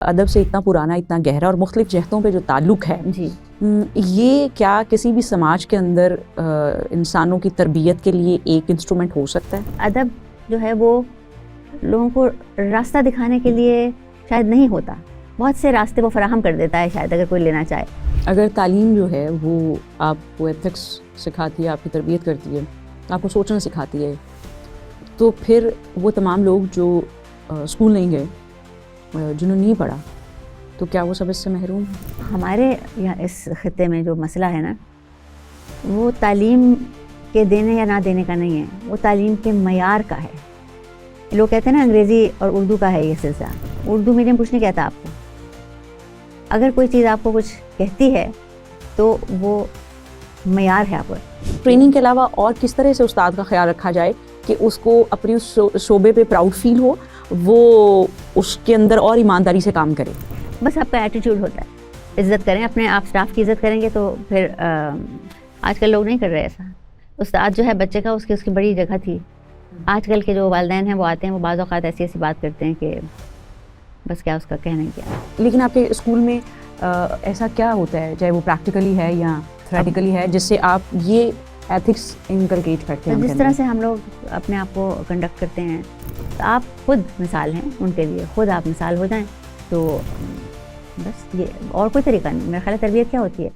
ادب سے اتنا پرانا، اتنا گہرا اور مختلف جہتوں پہ جو تعلق ہے جی یہ کیا کسی بھی سماج کے اندر انسانوں کی تربیت کے لیے ایک انسٹرومنٹ ہو سکتا ہے؟ ادب جو ہے وہ لوگوں کو راستہ دکھانے کے لیے شاید نہیں ہوتا، بہت سے راستے وہ فراہم کر دیتا ہے شاید اگر کوئی لینا چاہے. اگر تعلیم جو ہے وہ آپ کو ایتھکس سکھاتی ہے، آپ کی تربیت کرتی ہے، آپ کو سوچنا سکھاتی ہے، تو پھر وہ تمام لوگ جو اسکول نہیں گئے، جنہوں نے نہیں پڑھا، تو کیا وہ سب اس سے محروم ہیں؟ ہمارے یہاں اس خطے میں جو مسئلہ ہے نا، وہ تعلیم کے دینے یا نہ دینے کا نہیں ہے، وہ تعلیم کے معیار کا ہے. لوگ کہتے ہیں نا انگریزی اور اردو کا ہے یہ سلسلہ. اردو میڈیم کچھ نہیں کہتا آپ کو. اگر کوئی چیز آپ کو کچھ کہتی ہے تو وہ معیار ہے آپ کو. ٹریننگ کے علاوہ اور کس طرح سے استاد کا خیال رکھا جائے کہ اس کو اپنی اس شعبے پہ پراؤڈ فیل ہو، وہ اس کے اندر اور ایمانداری سے کام کرے؟ بس آپ کا ایٹیٹیوڈ ہوتا ہے. عزت کریں اپنے آپ، اسٹاف کی عزت کریں گے تو پھر آج کل لوگ نہیں کر رہے ایسا. استاد جو ہے بچے کا اس کی بڑی جگہ تھی. آج کل کے جو والدین ہیں وہ آتے ہیں، وہ بعض اوقات ایسی بات کرتے ہیں کہ بس کیا اس کا کہنا کیا. لیکن آپ کے اسکول میں ایسا کیا ہوتا ہے، چاہے وہ پریکٹیکلی ہے یا تھیوریٹیکلی ہے، جس سے آپ یہ ایتھکس انکلکیٹ کرتے ہیں؟ جس طرح سے ہم لوگ اپنے آپ کو کنڈکٹ کرتے ہیں، تو آپ خود مثال ہیں ان کے لیے، خود آپ مثال ہو جائیں تو بس. یہ اور کوئی طریقہ نہیں. میرا خیال ہے تربیت کیا ہوتی ہے.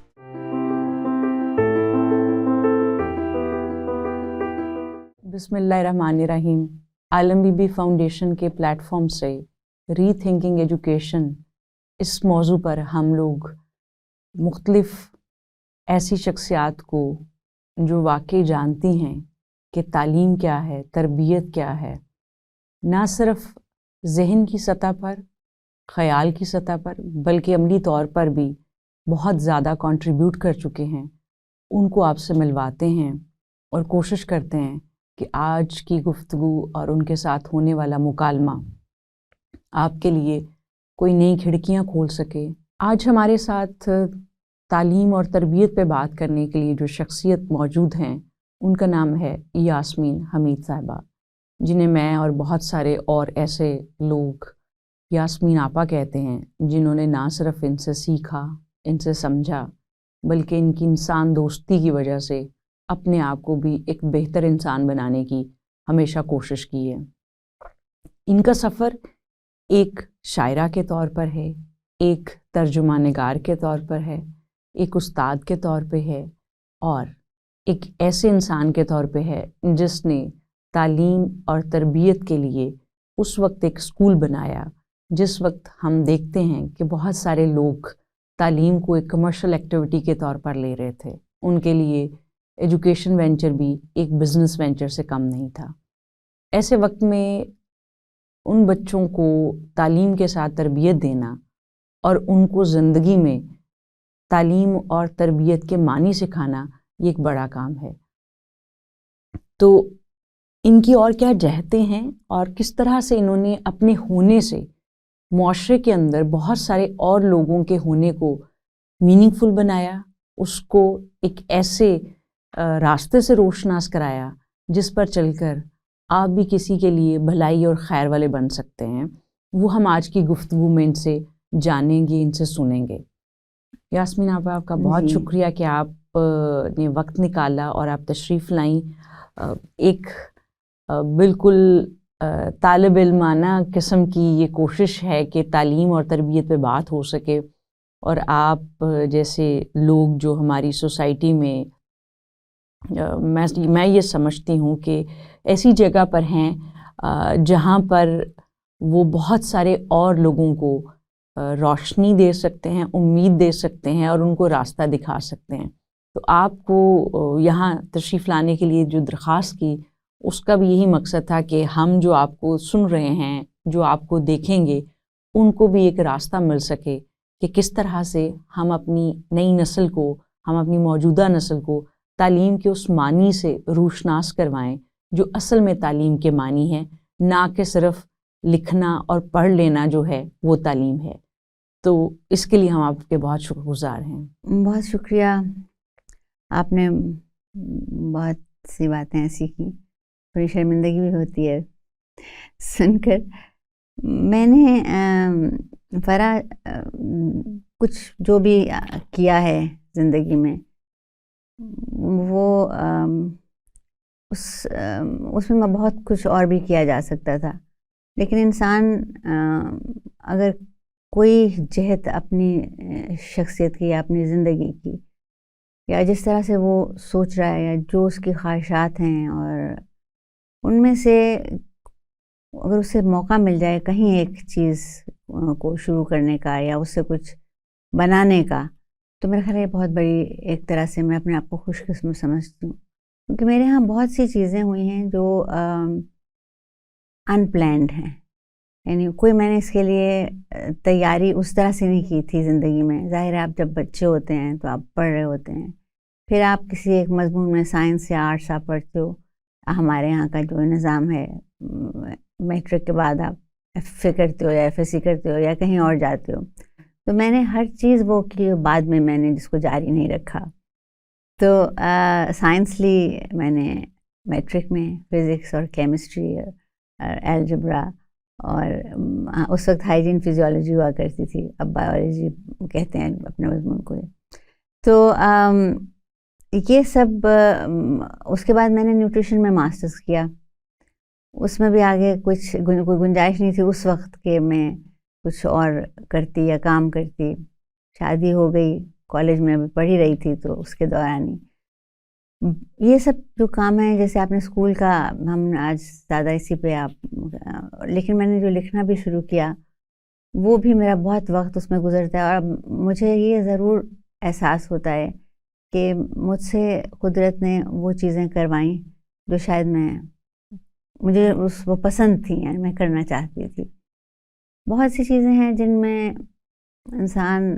بسم اللہ الرحمن الرحیم. عالم بی بی فاؤنڈیشن کے پلیٹ فارم سے ری تھنکنگ ایجوکیشن، اس موضوع پر ہم لوگ مختلف ایسی شخصیات کو جو واقعی جانتی ہیں کہ تعلیم کیا ہے، تربیت کیا ہے، نہ صرف ذہن کی سطح پر، خیال کی سطح پر، بلکہ عملی طور پر بھی بہت زیادہ کنٹریبیوٹ کر چکے ہیں، ان کو آپ سے ملواتے ہیں اور کوشش کرتے ہیں کہ آج کی گفتگو اور ان کے ساتھ ہونے والا مکالمہ آپ کے لیے کوئی نئی کھڑکیاں کھول سکے. آج ہمارے ساتھ تعلیم اور تربیت پہ بات کرنے کے لیے جو شخصیت موجود ہیں، ان کا نام ہے یاسمین حمید صاحبہ، جنہیں میں اور بہت سارے اور ایسے لوگ یاسمین آپا کہتے ہیں، جنہوں نے نہ صرف ان سے سیکھا، ان سے سمجھا، بلکہ ان کی انسان دوستی کی وجہ سے اپنے آپ کو بھی ایک بہتر انسان بنانے کی ہمیشہ کوشش کی ہے. ان کا سفر ایک شاعرہ کے طور پر ہے، ایک ترجمہ نگار کے طور پر ہے، ایک استاد کے طور پہ ہے، اور ایک ایسے انسان کے طور پہ ہے جس نے تعلیم اور تربیت کے لیے اس وقت ایک اسکول بنایا جس وقت ہم دیکھتے ہیں کہ بہت سارے لوگ تعلیم کو ایک کمرشل ایکٹیویٹی کے طور پر لے رہے تھے. ان کے لیے ایجوکیشن وینچر بھی ایک بزنس وینچر سے کم نہیں تھا. ایسے وقت میں ان بچوں کو تعلیم کے ساتھ تربیت دینا اور ان کو زندگی میں تعلیم اور تربیت کے معنی سکھانا، یہ ایک بڑا کام ہے. تو ان کی اور کیا جہتیں ہیں اور کس طرح سے انہوں نے اپنے ہونے سے معاشرے کے اندر بہت سارے اور لوگوں کے ہونے کو میننگ فل بنایا، اس کو ایک ایسے راستے سے روشناس کرایا جس پر چل کر آپ بھی کسی کے لیے بھلائی اور خیر والے بن سکتے ہیں، وہ ہم آج کی گفتگو میں ان سے جانیں گے، ان سے سنیں گے. یاسمین آپ کا بہت شکریہ کہ آپ نے وقت نکالا اور آپ تشریف لائیں. ایک بالکل طالب علمانہ قسم کی یہ کوشش ہے کہ تعلیم اور تربیت پہ بات ہو سکے، اور آپ جیسے لوگ جو ہماری سوسائٹی میں میں یہ سمجھتی ہوں کہ ایسی جگہ پر ہیں جہاں پر وہ بہت سارے اور لوگوں کو روشنی دے سکتے ہیں، امید دے سکتے ہیں اور ان کو راستہ دکھا سکتے ہیں. تو آپ کو یہاں تشریف لانے کے لیے جو درخواست کی، اس کا بھی یہی مقصد تھا کہ ہم جو آپ کو سن رہے ہیں، جو آپ کو دیکھیں گے، ان کو بھی ایک راستہ مل سکے کہ کس طرح سے ہم اپنی نئی نسل کو، ہم اپنی موجودہ نسل کو تعلیم کے اس معنی سے روشناس کروائیں جو اصل میں تعلیم کے معنی ہے، نہ کہ صرف لکھنا اور پڑھ لینا جو ہے وہ تعلیم ہے. تو اس کے لیے ہم آپ کے بہت شکر گزار ہیں. بہت شکریہ. آپ نے بہت سی باتیں ایسی کی، تھوڑی شرمندگی بھی ہوتی ہے سن کر. میں نے فرح کچھ جو بھی کیا ہے زندگی میں وہ اس میں بہت کچھ اور بھی کیا جا سکتا تھا، لیکن انسان اگر کوئی جہت اپنی شخصیت کی یا اپنی زندگی کی یا جس طرح سے وہ سوچ رہا ہے یا جو اس کی خواہشات ہیں، اور ان میں سے اگر اسے موقع مل جائے کہیں ایک چیز کو شروع کرنے کا یا اس سے کچھ بنانے کا، تو میرا خیال ہے بہت بڑی ایک طرح سے میں اپنے آپ کو خوش قسمت سمجھتی ہوں، کیونکہ میرے ہاں بہت سی چیزیں ہوئی ہیں جو ان پلانڈ ہیں، یعنی کوئی میں نے اس کے لیے تیاری اس طرح سے نہیں کی تھی زندگی میں۔ ظاہر ہے آپ جب بچے ہوتے ہیں تو آپ پڑھ رہے ہوتے ہیں، پھر آپ کسی ایک مضمون میں سائنس یا آرٹس آپ پڑھتے ہو، ہمارے یہاں کا جو نظام ہے میٹرک کے بعد آپ ایف اے کرتے ہو یا ایف ایس سی کرتے ہو یا کہیں اور جاتے ہو، تو میں نے ہر چیز وہ کی، بعد میں نے جس کو جاری نہیں رکھا۔ تو سائنس لی میں نے میٹرک میں، فزکس اور کیمسٹری اور الجبرا، اور اس وقت ہائیجین فزیولوجی ہوا کرتی تھی، اب بایولوجی کہتے ہیں اپنے مضمون کو۔ تو یہ سب، اس کے بعد میں نے نیوٹریشن میں ماسٹرز کیا، اس میں بھی آگے کچھ کوئی گنجائش نہیں تھی اس وقت کہ میں کچھ اور کرتی یا کام کرتی، شادی ہو گئی، کالج میں بھی پڑھ ہی رہی تھی تو اس کے دوران ہی یہ سب جو کام ہے، جیسے آپ نے اسکول کا، ہم آج زیادہ اسی پہ لیکن میں نے جو لکھنا بھی شروع کیا وہ بھی میرا بہت وقت اس میں گزرتا ہے، اور مجھے یہ ضرور احساس ہوتا ہے کہ مجھ سے قدرت نے وہ چیزیں کروائیں جو شاید مجھے وہ پسند تھیں، یعنی میں کرنا چاہتی تھی۔ بہت سی چیزیں ہیں جن میں انسان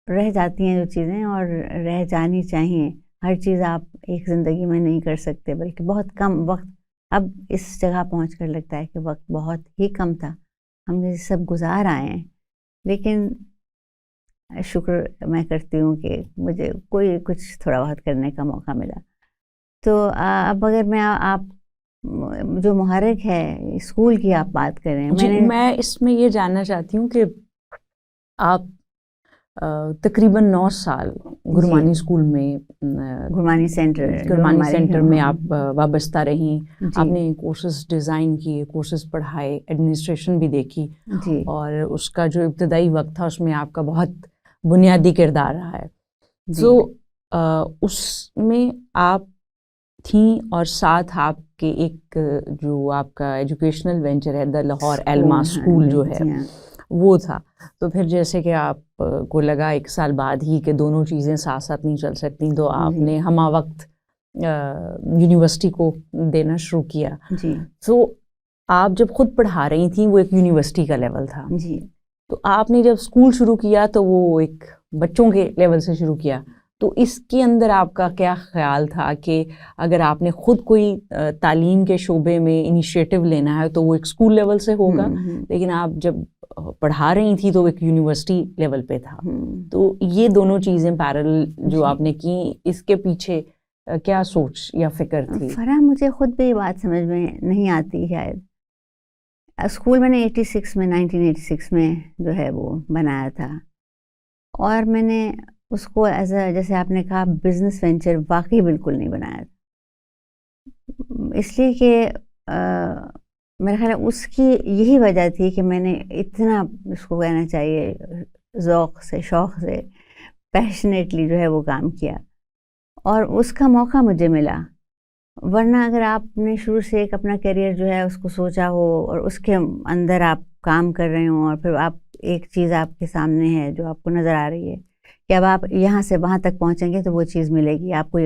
رہ جاتی ہیں، جو چیزیں اور رہ جانی چاہیے۔ ہر چیز آپ ایک زندگی میں نہیں کر سکتے، بلکہ بہت کم وقت، اب اس جگہ پہنچ کر لگتا ہے کہ وقت بہت ہی کم تھا، ہم یہ سب گزار آئے ہیں، لیکن شکر میں کرتی ہوں کہ مجھے کوئی کچھ تھوڑا بہت کرنے کا موقع ملا۔ تو اب اگر میں آپ جو محرک ہے اسکول کی آپ بات کریں، میں اس میں یہ جاننا چاہتی ہوں کہ آپ تقریباً 9 سال گرمانی اسکول میں، گرمانی سینٹر میں آپ وابستہ رہیں، آپ نے کورسز ڈیزائن کیے، کورسز پڑھائے، ایڈمنسٹریشن بھی دیکھی، اور اس کا جو ابتدائی وقت تھا اس میں آپ کا بہت بنیادی کردار رہا ہے۔ تو اس میں آپ تھیں، اور ساتھ آپ کے ایک جو آپ کا ایجوکیشنل وینچر ہے دا لاہور علما اسکول جو ہے وہ تھا۔ تو پھر جیسے کہ آپ کو لگا ایک سال بعد ہی کہ دونوں چیزیں ساتھ ساتھ نہیں چل سکتی، تو آپ نے ہمہ وقت یونیورسٹی کو دینا شروع کیا۔ تو آپ جب خود پڑھا رہی تھیں وہ ایک یونیورسٹی کا لیول تھا، تو آپ نے جب اسکول شروع کیا تو وہ ایک بچوں کے لیول سے شروع کیا، تو اس کے اندر آپ کا کیا خیال تھا کہ اگر آپ نے خود کوئی تعلیم کے شعبے میں انیشیٹو لینا ہے تو وہ ایک اسکول لیول سے ہوگا، لیکن آپ جب پڑھا رہی تھی تو ایک یونیورسٹی لیول پہ تھا، تو یہ دونوں چیزیں پیرل جو آپ نے کی، اس کے پیچھے کیا سوچ یا فکر تھی؟ فرح مجھے خود بھی یہ بات سمجھ میں نہیں آتی ہے۔ اسکول میں نے 1986 میں جو ہے وہ بنایا تھا، اور میں نے اس کو ایز اے، جیسے آپ نے کہا، بزنس وینچر واقعی بالکل نہیں بنایا تھا، اس لیے کہ میرا خیال ہے اس کی یہی وجہ تھی کہ میں نے اتنا، اس کو کہنا چاہیے، ذوق سے، شوق سے، پیشنیٹلی جو ہے وہ کام کیا، اور اس کا موقع مجھے ملا۔ ورنہ اگر آپ نے شروع سے ایک اپنا کیریئر جو ہے اس کو سوچا ہو اور اس کے اندر آپ کام کر رہے ہوں، اور پھر آپ ایک چیز آپ کے سامنے ہے جو آپ کو نظر آ رہی ہے کہ اب آپ یہاں سے وہاں تک پہنچیں گے تو وہ چیز ملے گی آپ کو،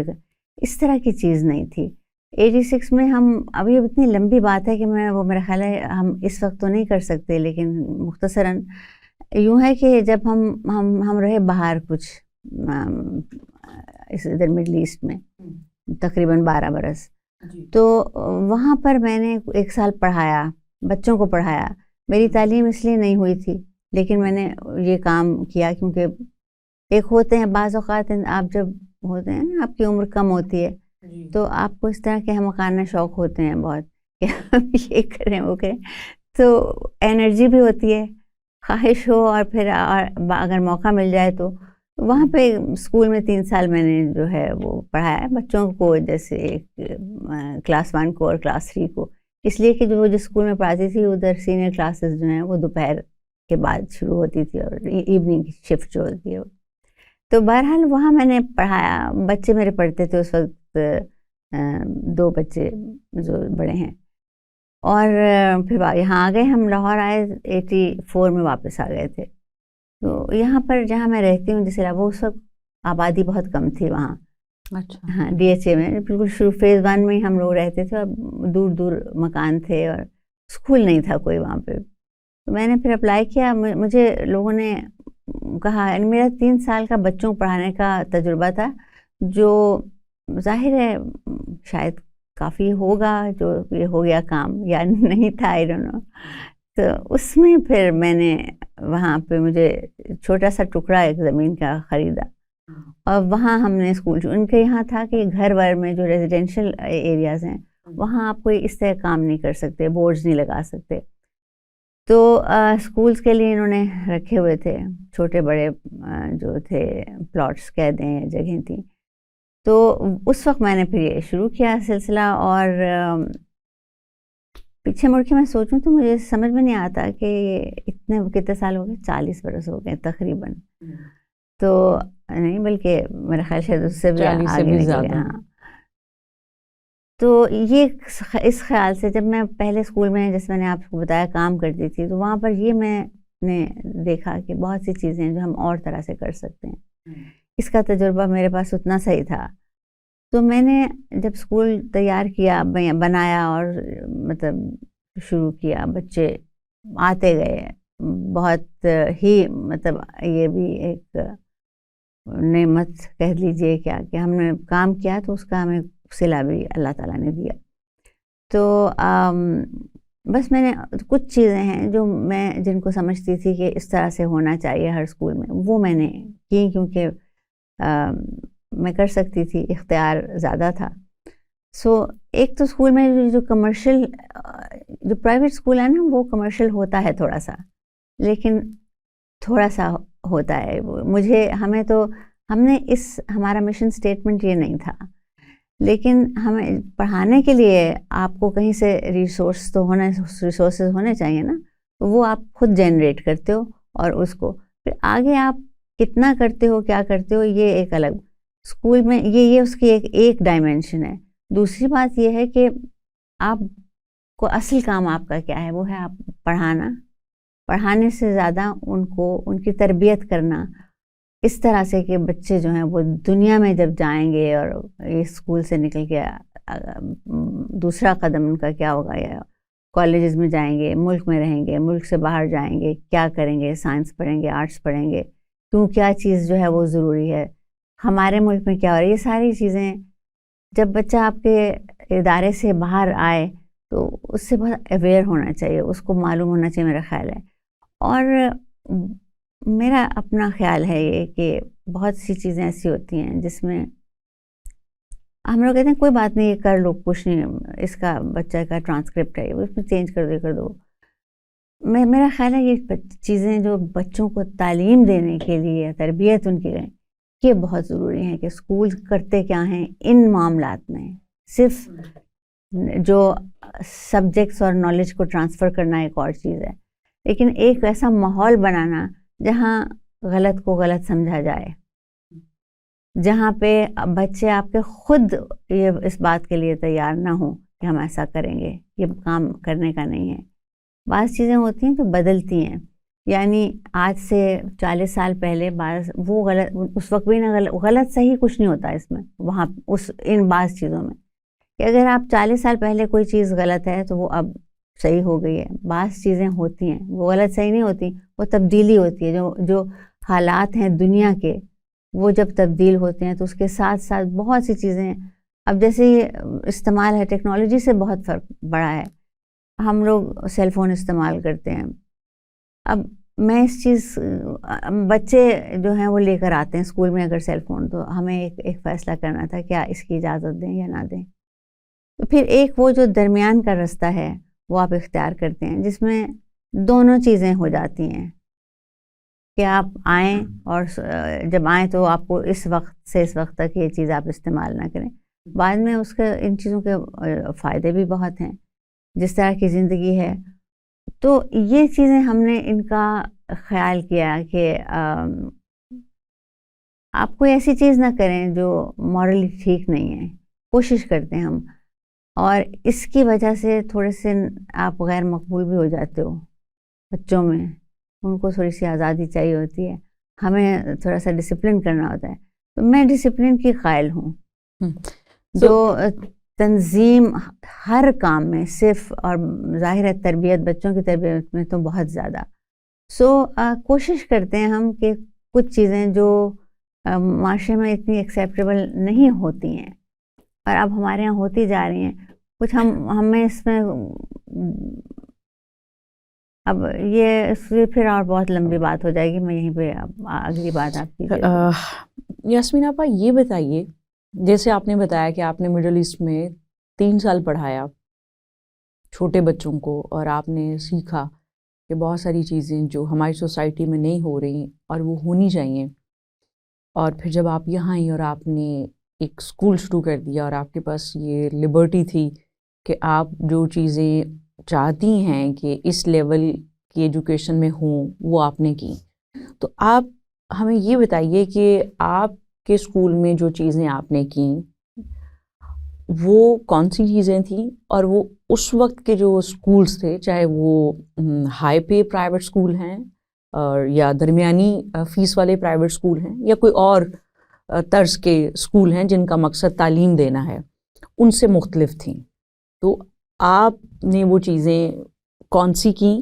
اس طرح کی چیز نہیں تھی۔ 86 میں ہم، ابھی اتنی لمبی بات ہے کہ وہ میرا خیال ہے ہم اس وقت تو نہیں کر سکتے، لیکن مختصراً یوں ہے کہ جب ہم رہے باہر کچھ اس ادھر مڈل ایسٹ میں تقریباً 12 برس، تو وہاں پر میں نے 1 سال پڑھایا، بچوں کو پڑھایا۔ میری تعلیم اس لیے نہیں ہوئی تھی، لیکن میں نے یہ کام کیا کیونکہ ایک ہوتے ہیں بعض اوقات آپ جب ہوتے ہیں نا، آپ کی عمر کم ہوتی ہے تو آپ کو اس طرح کے احمقانہ شوق ہوتے ہیں بہت کہ ہم یہ کریں وہ کریں، تو انرجی بھی ہوتی ہے خواہش ہو اور پھر اگر موقع مل جائے تو وہاں پہ اسکول میں 3 سال میں نے جو ہے وہ پڑھایا ہے بچوں کو، جیسے ایک کلاس 1 کو اور کلاس 3 کو، اس لیے کہ جو جس اسکول میں پڑھاتی تھی ادھر سینئر کلاسز جو ہیں وہ دوپہر کے بعد شروع ہوتی تھی اور ایوننگ شفٹ جو ہوتی ہے وہ. تو بہرحال وہاں میں نے پڑھایا. بچے میرے پڑھتے تھے اس وقت 2 بچے جو بڑے ہیں، اور پھر یہاں آ گئے ہم. لاہور آئے 84 میں واپس آ گئے تھے. تو یہاں پر جہاں میں رہتی ہوں جس علاوہ اس وقت آبادی بہت کم تھی وہاں. اچھا. ہاں ڈی ایچ اے میں بالکل شروع فیز 1 میں ہی ہم لوگ رہتے تھے اور دور دور مکان تھے اور اسکول نہیں تھا کوئی وہاں پہ. تو میں نے پھر اپلائی کیا. مجھے لوگوں نے کہا، یعنی میرا 3 سال کا بچوں کو پڑھانے کا تجربہ تھا جو ظاہر ہے شاید کافی ہوگا، جو یہ ہو گیا کام یا نہیں تھا آئی ڈونٹ نو. تو اس میں پھر میں نے وہاں پہ مجھے چھوٹا سا ٹکڑا ایک زمین کا خریدا اور وہاں ہم نے اسکول. ان کے یہاں تھا کہ گھر ور میں جو ریزیڈینشل ایریاز ہیں وہاں آپ کوئی اس طرح کام نہیں کر سکتے، بورڈز نہیں لگا سکتے. تو اسکولس کے لیے انہوں نے رکھے ہوئے تھے چھوٹے بڑے جو تھے پلاٹس کہہ دیں یا جگہیں تھیں. تو اس وقت میں نے پھر یہ شروع کیا سلسلہ. اور پیچھے مڑ کے میں سوچوں تو مجھے سمجھ میں نہیں آتا کہ اتنے کتنے سال ہو گئے، 40 برس ہو گئے تقریباً. تو نہیں بلکہ میرا خیال شاید اس سے بھی 40 سے آگے بھی نکل زیادہ. گیا. ہاں. تو یہ اس خیال سے جب میں پہلے اسکول میں جیسے میں نے آپ کو بتایا کام کرتی تھی تو وہاں پر یہ میں نے دیکھا کہ بہت سی چیزیں جو ہم اور طرح سے کر سکتے ہیں. اس کا تجربہ میرے پاس اتنا صحیح تھا. تو میں نے جب اسکول تیار کیا بنایا اور مطلب شروع کیا، بچے آتے گئے. بہت ہی مطلب یہ بھی ایک نعمت کہہ لیجیے کیا کہ ہم نے کام کیا تو اس کا ہمیں صلہ بھی اللہ تعالیٰ نے دیا. تو بس میں نے کچھ چیزیں ہیں جو میں جن کو سمجھتی تھی کہ اس طرح سے ہونا چاہیے ہر اسکول میں، وہ میں نے کی کیونکہ میں کر سکتی تھی، اختیار زیادہ تھا. سو ایک تو اسکول میں جو کمرشل جو پرائیویٹ اسکول ہے نا وہ کمرشل ہوتا ہے تھوڑا سا، لیکن تھوڑا سا ہوتا ہے. مجھے ہم نے ہمارا مشن اسٹیٹمنٹ یہ نہیں تھا، لیکن ہمیں پڑھانے کے لیے آپ کو کہیں سے ریسورسز ہونے چاہیے نا. وہ آپ خود جنریٹ کرتے ہو اور اس کو پھر آگے آپ کتنا کرتے ہو کیا کرتے ہو یہ ایک الگ اسکول میں یہ اس کی ایک ڈائمینشن ہے. دوسری بات یہ ہے کہ آپ کو اصل کام آپ کا کیا ہے، وہ ہے آپ پڑھانے سے زیادہ ان کی تربیت کرنا اس طرح سے کہ بچے جو ہیں وہ دنیا میں جب جائیں گے اور اس اسکول سے نکل کے دوسرا قدم ان کا کیا ہوگا، یا کالجز میں جائیں گے، ملک میں رہیں گے، ملک سے باہر جائیں گے، کیا کریں گے، سائنس پڑھیں گے، آرٹس پڑھیں گے، کیوں کیا چیز جو ہے وہ ضروری ہے، ہمارے ملک میں کیا ہو رہا ہے. یہ ساری چیزیں جب بچہ آپ کے ادارے سے باہر آئے تو اس سے بہت اویئر ہونا چاہیے، اس کو معلوم ہونا چاہیے میرا خیال ہے. اور میرا اپنا خیال ہے یہ کہ بہت سی چیزیں ایسی ہوتی ہیں جس میں ہم لوگ کہتے ہیں کوئی بات نہیں یہ کر لو، کچھ نہیں، اس کا بچہ کا ٹرانسکرپٹ ہے اس میں چینج کر دو. میرا خیال ہے یہ چیزیں جو بچوں کو تعلیم دینے کے لیے تربیت ان کی یہ بہت ضروری ہے کہ اسکول کرتے کیا ہیں ان معاملات میں. صرف جو سبجیکٹس اور نالج کو ٹرانسفر کرنا ایک اور چیز ہے، لیکن ایک ایسا ماحول بنانا جہاں غلط کو غلط سمجھا جائے، جہاں پہ بچے آپ کے خود یہ اس بات کے لیے تیار نہ ہوں کہ ہم ایسا کریں گے، یہ کام کرنے کا نہیں ہے. بعض چیزیں ہوتی ہیں جو بدلتی ہیں، یعنی آج سے 40 سال پہلے وہ غلط، اس وقت بھی نہ غلط صحیح کچھ نہیں ہوتا اس میں، وہاں ان بعض چیزوں میں کہ اگر آپ 40 سال پہلے کوئی چیز غلط ہے تو وہ اب صحیح ہو گئی ہے. بعض چیزیں ہوتی ہیں وہ غلط صحیح نہیں ہوتی، وہ تبدیلی ہوتی ہے. جو حالات ہیں دنیا کے وہ جب تبدیل ہوتے ہیں تو اس کے ساتھ ساتھ بہت سی چیزیں اب جیسے استعمال ہے ٹیکنالوجی سے بہت فرق پڑا ہے. ہم لوگ سیل فون استعمال کرتے ہیں. اب میں اس چیز بچے جو ہیں وہ لے کر آتے ہیں اسکول میں اگر سیل فون، تو ہمیں ایک فیصلہ کرنا تھا کیا اس کی اجازت دیں یا نہ دیں. تو پھر ایک وہ جو درمیان کا راستہ ہے وہ آپ اختیار کرتے ہیں جس میں دونوں چیزیں ہو جاتی ہیں. کہ آپ آئیں اور جب آئیں تو آپ کو اس وقت سے اس وقت تک یہ چیز آپ استعمال نہ کریں. بعد میں اس کے ان چیزوں کے فائدے بھی بہت ہیں، جس طرح کی زندگی ہے. تو یہ چیزیں ہم نے ان کا خیال کیا کہ آپ کوئی ایسی چیز نہ کریں جو مورلی ٹھیک نہیں ہے. کوشش کرتے ہیں ہم، اور اس کی وجہ سے تھوڑے سے آپ غیر مقبول بھی ہو جاتے ہو بچوں میں. ان کو تھوڑی سی آزادی چاہیے ہوتی ہے، ہمیں تھوڑا سا ڈسپلن کرنا ہوتا ہے. تو میں ڈسپلن کی قائل ہوں. جو تنظیم ہر کام میں صرف، اور ظاہر ہے تربیت، بچوں کی تربیت میں تو بہت زیادہ. کوشش کرتے ہیں ہم کہ کچھ چیزیں جو معاشرے میں اتنی ایکسیپٹیبل نہیں ہوتی ہیں اور اب ہمارے یہاں ہوتی جا رہی ہیں، کچھ ہمیں اس میں اب یہ پھر اور بہت لمبی بات ہو جائے گی. میں یہیں پہ اگلی بات آپ کی. یاسمین آپا یہ بتائیے، جیسے آپ نے بتایا کہ آپ نے مڈل ایسٹ میں 3 سال پڑھایا چھوٹے بچوں کو، اور آپ نے سیکھا کہ بہت ساری چیزیں جو ہماری سوسائٹی میں نہیں ہو رہی اور وہ ہونی چاہیے. اور پھر جب آپ یہاں آئیں اور آپ نے ایک اسکول شروع کر دیا اور آپ کے پاس یہ لبرٹی تھی کہ آپ جو چیزیں چاہتی ہیں کہ اس لیول کی ایجوکیشن میں ہوں وہ آپ نے کی. تو آپ ہمیں یہ بتائیے کہ آپ کے اسکول میں جو چیزیں آپ نے کیں وہ کون سی چیزیں تھیں، اور وہ اس وقت کے جو اسکولس تھے، چاہے وہ ہائی پے پرائیویٹ اسکول ہیں اور یا درمیانی فیس والے پرائیویٹ اسکول ہیں، یا کوئی اور طرز کے اسکول ہیں جن کا مقصد تعلیم دینا ہے، ان سے مختلف تھیں. تو آپ نے وہ چیزیں کون سی کیں،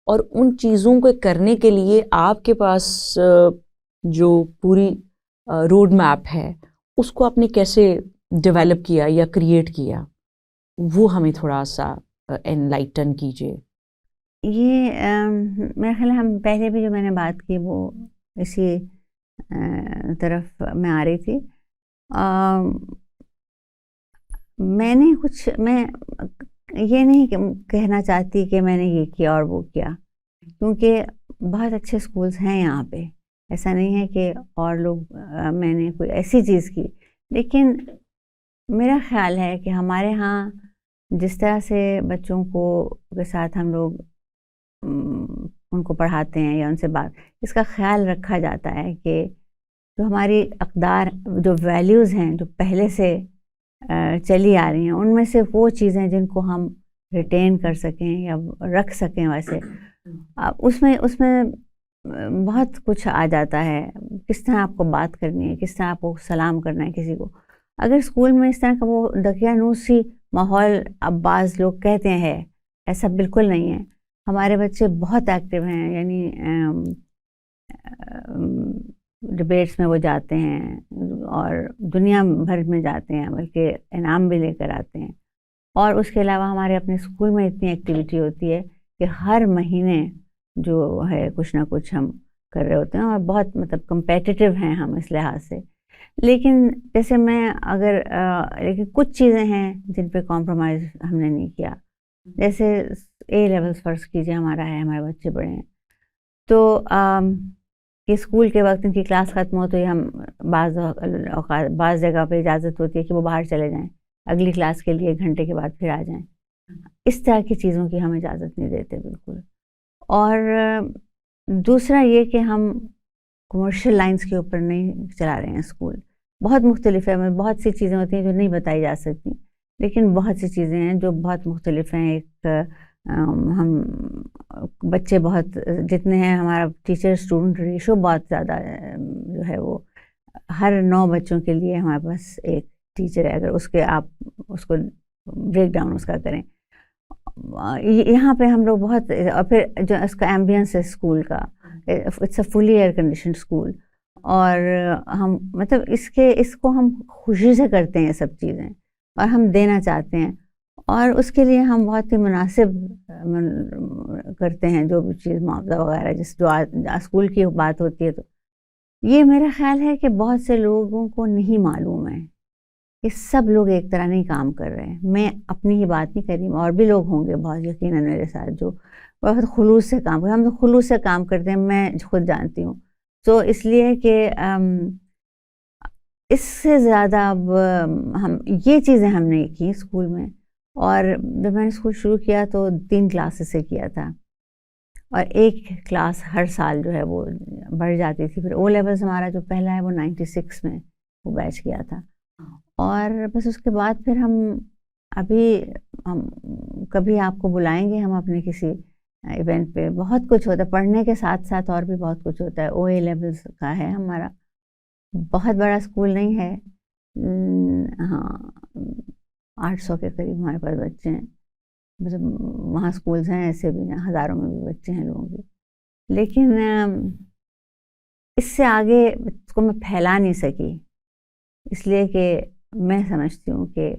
اور ان چیزوں کو کرنے کے لیے آپ کے پاس جو پوری روڈ میپ ہے اس کو آپ نے کیسے ڈیولپ کیا یا کریٹ کیا، وہ ہمیں تھوڑا سا انلائٹن کیجیے. یہ میرا خیال ہے ہم پہلے بھی جو میں نے بات کی وہ اسی طرف میں آ رہی تھی. میں یہ نہیں کہنا چاہتی کہ میں نے یہ کیا اور وہ کیا، کیونکہ بہت اچھے اسکولس ہیں یہاں پہ. ایسا نہیں ہے کہ اور لوگ میں نے کوئی ایسی چیز کی، لیکن میرا خیال ہے کہ ہمارے ہاں جس طرح سے بچوں کے ساتھ ہم لوگ ان کو پڑھاتے ہیں یا ان سے اس کا خیال رکھا جاتا ہے کہ جو ہماری اقدار، جو ویلیوز ہیں جو پہلے سے چلی آ رہی ہیں، ان میں سے وہ چیزیں جن کو ہم ریٹین کر سکیں یا رکھ سکیں. ویسے اس میں بہت کچھ آ جاتا ہے. کس طرح آپ کو بات کرنی ہے، کس طرح آپ کو سلام کرنا ہے کسی کو. اگر اسکول میں اس طرح کا وہ دقیانوسی ماحول اب بعض لوگ کہتے ہیں، ایسا بالکل نہیں ہے. ہمارے بچے بہت ایکٹیو ہیں، یعنی ڈبیٹس میں وہ جاتے ہیں اور دنیا بھر میں جاتے ہیں، بلکہ انعام بھی لے کر آتے ہیں. اور اس کے علاوہ ہمارے اپنے اسکول میں اتنی ایکٹیویٹی ہوتی ہے کہ ہر مہینے جو ہے کچھ نہ کچھ ہم کر رہے ہوتے ہیں، اور بہت مطلب کمپیٹیٹیو ہیں ہم اس لحاظ سے. لیکن جیسے لیکن کچھ چیزیں ہیں جن پہ کمپرومائز ہم نے نہیں کیا. جیسے اے لیولس فرض کیجیے ہمارا ہے، ہمارے بچے بڑے ہیں، تو کہ اسکول کے وقت ان کی کلاس ختم ہو تو یہ ہم بعض جگہ پہ اجازت ہوتی ہے کہ وہ باہر چلے جائیں، اگلی کلاس کے لیے 1 گھنٹے کے بعد پھر آ جائیں. اس طرح کی چیزوں کی ہم اجازت نہیں دیتے بالکل. اور دوسرا یہ کہ ہم کمرشل لائنز کے اوپر نہیں چلا رہے ہیں اسکول. بہت مختلف ہے، بہت سی چیزیں ہوتی ہیں جو نہیں بتائی جا سکتی، لیکن بہت سی چیزیں ہیں جو بہت مختلف ہیں. ایک ہم بچے بہت جتنے ہیں، ہمارا ٹیچر اسٹوڈنٹ ریشو بہت زیادہ جو ہے وہ ہر 9 بچوں کے لیے ہمارے پاس ایک ٹیچر ہے. اگر آپ اس کو بریک ڈاؤن اس کا کریں، یہاں پہ ہم لوگ بہت. اور پھر جو اس کا ایمبینس ہے اسکول کا، it's a fully air conditioned school. اور ہم مطلب اس کو ہم خوشی سے کرتے ہیں یہ سب چیزیں، اور ہم دینا چاہتے ہیں، اور اس کے لیے ہم بہت ہی مناسب کرتے ہیں جو بھی چیز معاوضہ وغیرہ جو اسکول کی بات ہوتی ہے. تو یہ میرا خیال ہے کہ بہت سے لوگوں کو نہیں معلوم ہے کہ سب لوگ ایک طرح نہیں کام کر رہے ہیں. میں اپنی ہی بات نہیں کر رہی، اور بھی لوگ ہوں گے بہت یقیناً میرے ساتھ جو بہت خلوص سے کام کرتے ہیں. ہم تو خلوص سے کام کرتے ہیں، میں خود جانتی ہوں. تو اس لیے کہ اس سے زیادہ اب ہم یہ چیزیں ہم نے کی اسکول میں. اور جب میں نے اسکول شروع کیا تو 3 کلاسز سے کیا تھا, اور ایک کلاس ہر سال جو ہے وہ بڑھ جاتی تھی. پھر او لیولز ہمارا جو پہلا ہے وہ 96 میں وہ بیچ کیا تھا. اور بس اس کے بعد پھر ہم کبھی آپ کو بلائیں گے ہم اپنے کسی ایونٹ پہ. بہت کچھ ہوتا ہے پڑھنے کے ساتھ ساتھ, اور بھی بہت کچھ ہوتا ہے. او اے لیولز کا ہے ہمارا, بہت بڑا اسکول نہیں ہے, ہاں 800 کے قریب ہمارے پاس بچے ہیں. مطلب وہاں اسکولز ہیں ایسے بھی ہیں, ہزاروں میں بھی بچے ہیں لوگوں کے. لیکن اس سے آگے اس کو میں پھیلا نہیں سکی, اس لیے کہ میں سمجھتی ہوں کہ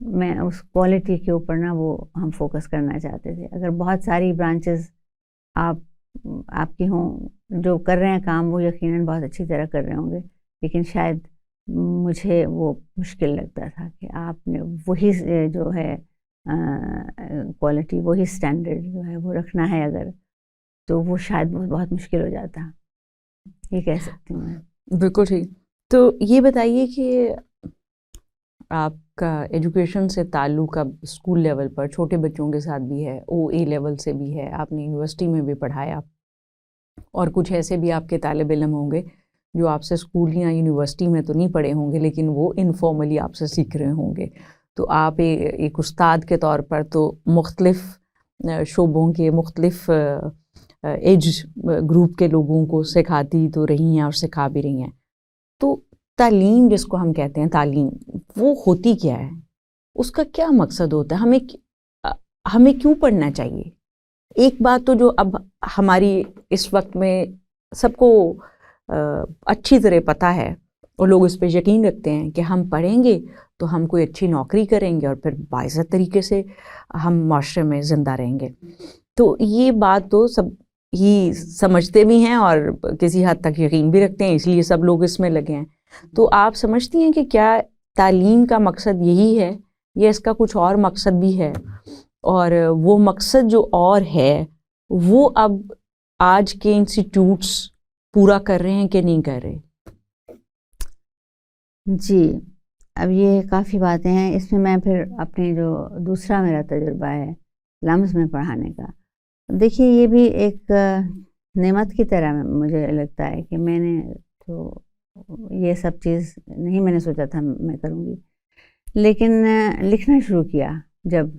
میں اس کوالٹی کے اوپر نا وہ ہم فوکس کرنا چاہتے تھے. اگر بہت ساری برانچز آپ کی ہوں جو کر رہے ہیں کام, وہ یقیناً بہت اچھی طرح کر رہے ہوں گے, لیکن شاید مجھے وہ مشکل لگتا تھا کہ آپ نے وہی جو ہے کوالٹی, وہی اسٹینڈرڈ جو ہے وہ رکھنا ہے اگر, تو وہ شاید بہت مشکل ہو جاتا. یہ کہہ سکتی ہوں میں. بالکل ٹھیک. تو یہ بتائیے کہ آپ کا ایجوکیشن سے تعلق اب اسکول لیول پر چھوٹے بچوں کے ساتھ بھی ہے, او اے لیول سے بھی ہے, آپ نے یونیورسٹی میں بھی پڑھایا, اور کچھ ایسے بھی آپ کے طالب علم ہوں گے جو آپ سے اسکول یا یونیورسٹی میں تو نہیں پڑھے ہوں گے, لیکن وہ انفارملی آپ سے سیکھ رہے ہوں گے. تو آپ ایک استاد کے طور پر تو مختلف شعبوں کے مختلف ایج گروپ کے لوگوں کو سکھاتی تو رہی ہیں اور سکھا بھی رہی ہیں. تو تعلیم جس کو ہم کہتے ہیں تعلیم, وہ ہوتی کیا ہے, اس کا کیا مقصد ہوتا ہے, ہمیں کیوں پڑھنا چاہیے؟ ایک بات تو جو اب ہماری اس وقت میں سب کو اچھی طرح پتہ ہے, اور لوگ اس پہ یقین رکھتے ہیں کہ ہم پڑھیں گے تو ہم کوئی اچھی نوکری کریں گے اور پھر باعزت طریقے سے ہم معاشرے میں زندہ رہیں گے. تو یہ بات تو سب ہی سمجھتے بھی ہیں اور کسی حد تک یقین بھی رکھتے ہیں, اس لیے سب لوگ اس میں لگے ہیں. تو آپ سمجھتی ہیں کہ کیا تعلیم کا مقصد یہی ہے یا اس کا کچھ اور مقصد بھی ہے, اور وہ مقصد جو اور ہے وہ اب آج کے انسٹیٹیوٹس پورا کر رہے ہیں کہ نہیں کر رہے؟ جی, اب یہ کافی باتیں ہیں اس میں پھر اپنی جو دوسرا میرا تجربہ ہے لمز میں پڑھانے کا. دیکھیے یہ بھی ایک نعمت کی طرح مجھے لگتا ہے کہ میں نے تو یہ سب چیز نہیں میں نے سوچا تھا میں کروں گی, لیکن لکھنا شروع کیا جب,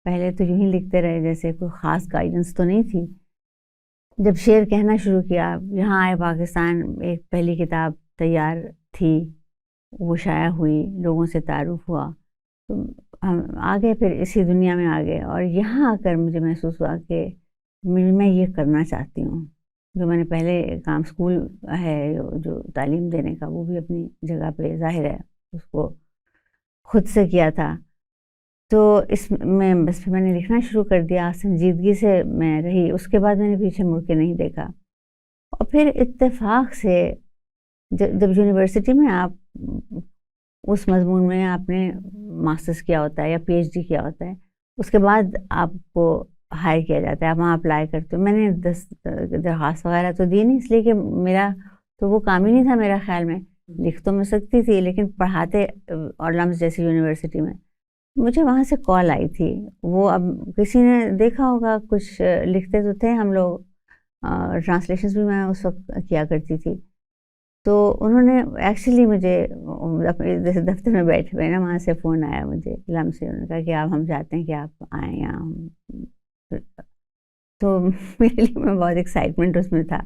پہلے تو یوں ہی لکھتے رہے جیسے کوئی خاص گائیڈنس تو نہیں تھی. جب شعر کہنا شروع کیا, یہاں آئے پاکستان, ایک پہلی کتاب تیار تھی, وہ شائع ہوئی, لوگوں سے تعارف ہوا, تو ہم آگے پھر اسی دنیا میں آگے. اور یہاں آ کر مجھے محسوس ہوا کہ میں یہ کرنا چاہتی ہوں. جو میں نے پہلے کام اسکول ہے جو تعلیم دینے کا, وہ بھی اپنی جگہ پہ ظاہر ہے اس کو خود سے کیا تھا. تو اس میں بس میں نے لکھنا شروع کر دیا, سنجیدگی سے میں رہی, اس کے بعد میں نے پیچھے مڑ کے نہیں دیکھا. اور پھر اتفاق سے جب یونیورسٹی میں آپ اس مضمون میں آپ نے ماسٹرز کیا ہوتا ہے یا پی ایچ ڈی کیا ہوتا ہے, اس کے بعد آپ کو ہائر کیا جاتا ہے, آپ وہاں اپلائی کرتے ہو. میں نے درخواست وغیرہ تو دی نہیں, اس لیے کہ میرا تو وہ کام ہی نہیں تھا میرا خیال میں. لکھ تو میں سکتی تھی, لیکن پڑھاتے اور لمز جیسی یونیورسٹی میں مجھے وہاں سے کال آئی تھی. وہ اب کسی نے دیکھا ہوگا, کچھ لکھتے تو تھے ہم لوگ, ٹرانسلیشنز بھی میں اس وقت کیا کرتی تھی. تو انہوں نے ایکچولی مجھے جیسے دفتر میں بیٹھے ہوئے نا, وہاں سے فون آیا مجھے لم سے, انہوں نے کہا کہ آپ ہم چاہتے ہیں کہ آپ آئیں یہاں. تو میرے لیے میں بہت ایکسائٹمنٹ اس میں تھا,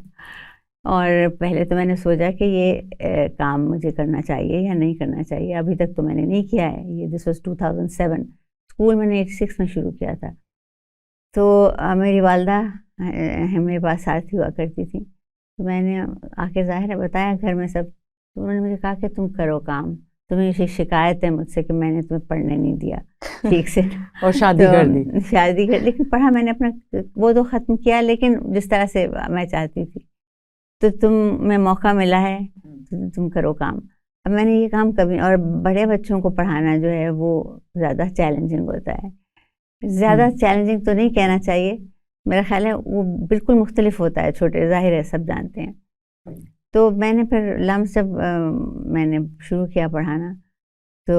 اور پہلے تو میں نے سوچا کہ یہ کام مجھے کرنا چاہیے یا نہیں کرنا چاہیے. ابھی تک تو میں نے نہیں کیا ہے یہ. دس واز 2007, اسکول میں نے 86 میں شروع کیا تھا. تو میری والدہ میرے پاس ساتھ ہی ہوا کرتی تھی, تو میں نے آ کے ظاہر ہے بتایا گھر میں سب. تو انہوں نے مجھے کہا کہ تم کرو کام, تمہیں شکایت ہے مجھ سے کہ میں نے تمہیں پڑھنے نہیں دیا ٹھیک سے, اور شادی کر لی. لیکن پڑھا میں نے اپنا, وہ تو ختم کیا, لیکن جس طرح سے میں چاہتی تھی. تو تمہیں موقع ملا ہے تم کرو کام. اب میں نے یہ کام کبھی, اور بڑے بچوں کو پڑھانا جو ہے وہ زیادہ چیلنجنگ ہوتا ہے. زیادہ چیلنجنگ تو نہیں کہنا چاہیے, میرا خیال ہے وہ بالکل مختلف ہوتا ہے چھوٹے، ظاہر ہے سب جانتے ہیں. تو میں نے پھر لمس جب میں نے شروع کیا پڑھانا تو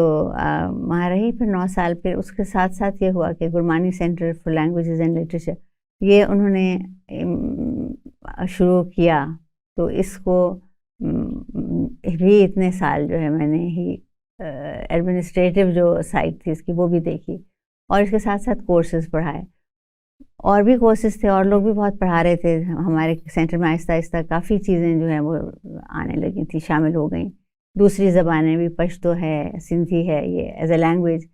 وہاں رہی پھر 9 سال. پھر اس کے ساتھ ساتھ یہ ہوا کہ Gurmani centre for languages and literature یہ انہوں نے شروع کیا. تو اس کو بھی اتنے سال جو ہے میں نے ہی ایڈمنسٹریٹو جو سائٹ تھی اس کی وہ بھی دیکھی، اور اس کے ساتھ ساتھ کورسز پڑھائے. اور بھی کورسز تھے اور لوگ بھی بہت پڑھا رہے تھے. ہمارے سینٹر میں آہستہ آہستہ کافی چیزیں جو ہیں وہ آنے لگی تھیں، شامل ہو گئیں. دوسری زبانیں بھی، پشتو ہے، سندھی ہے، یہ ایز اے لینگویج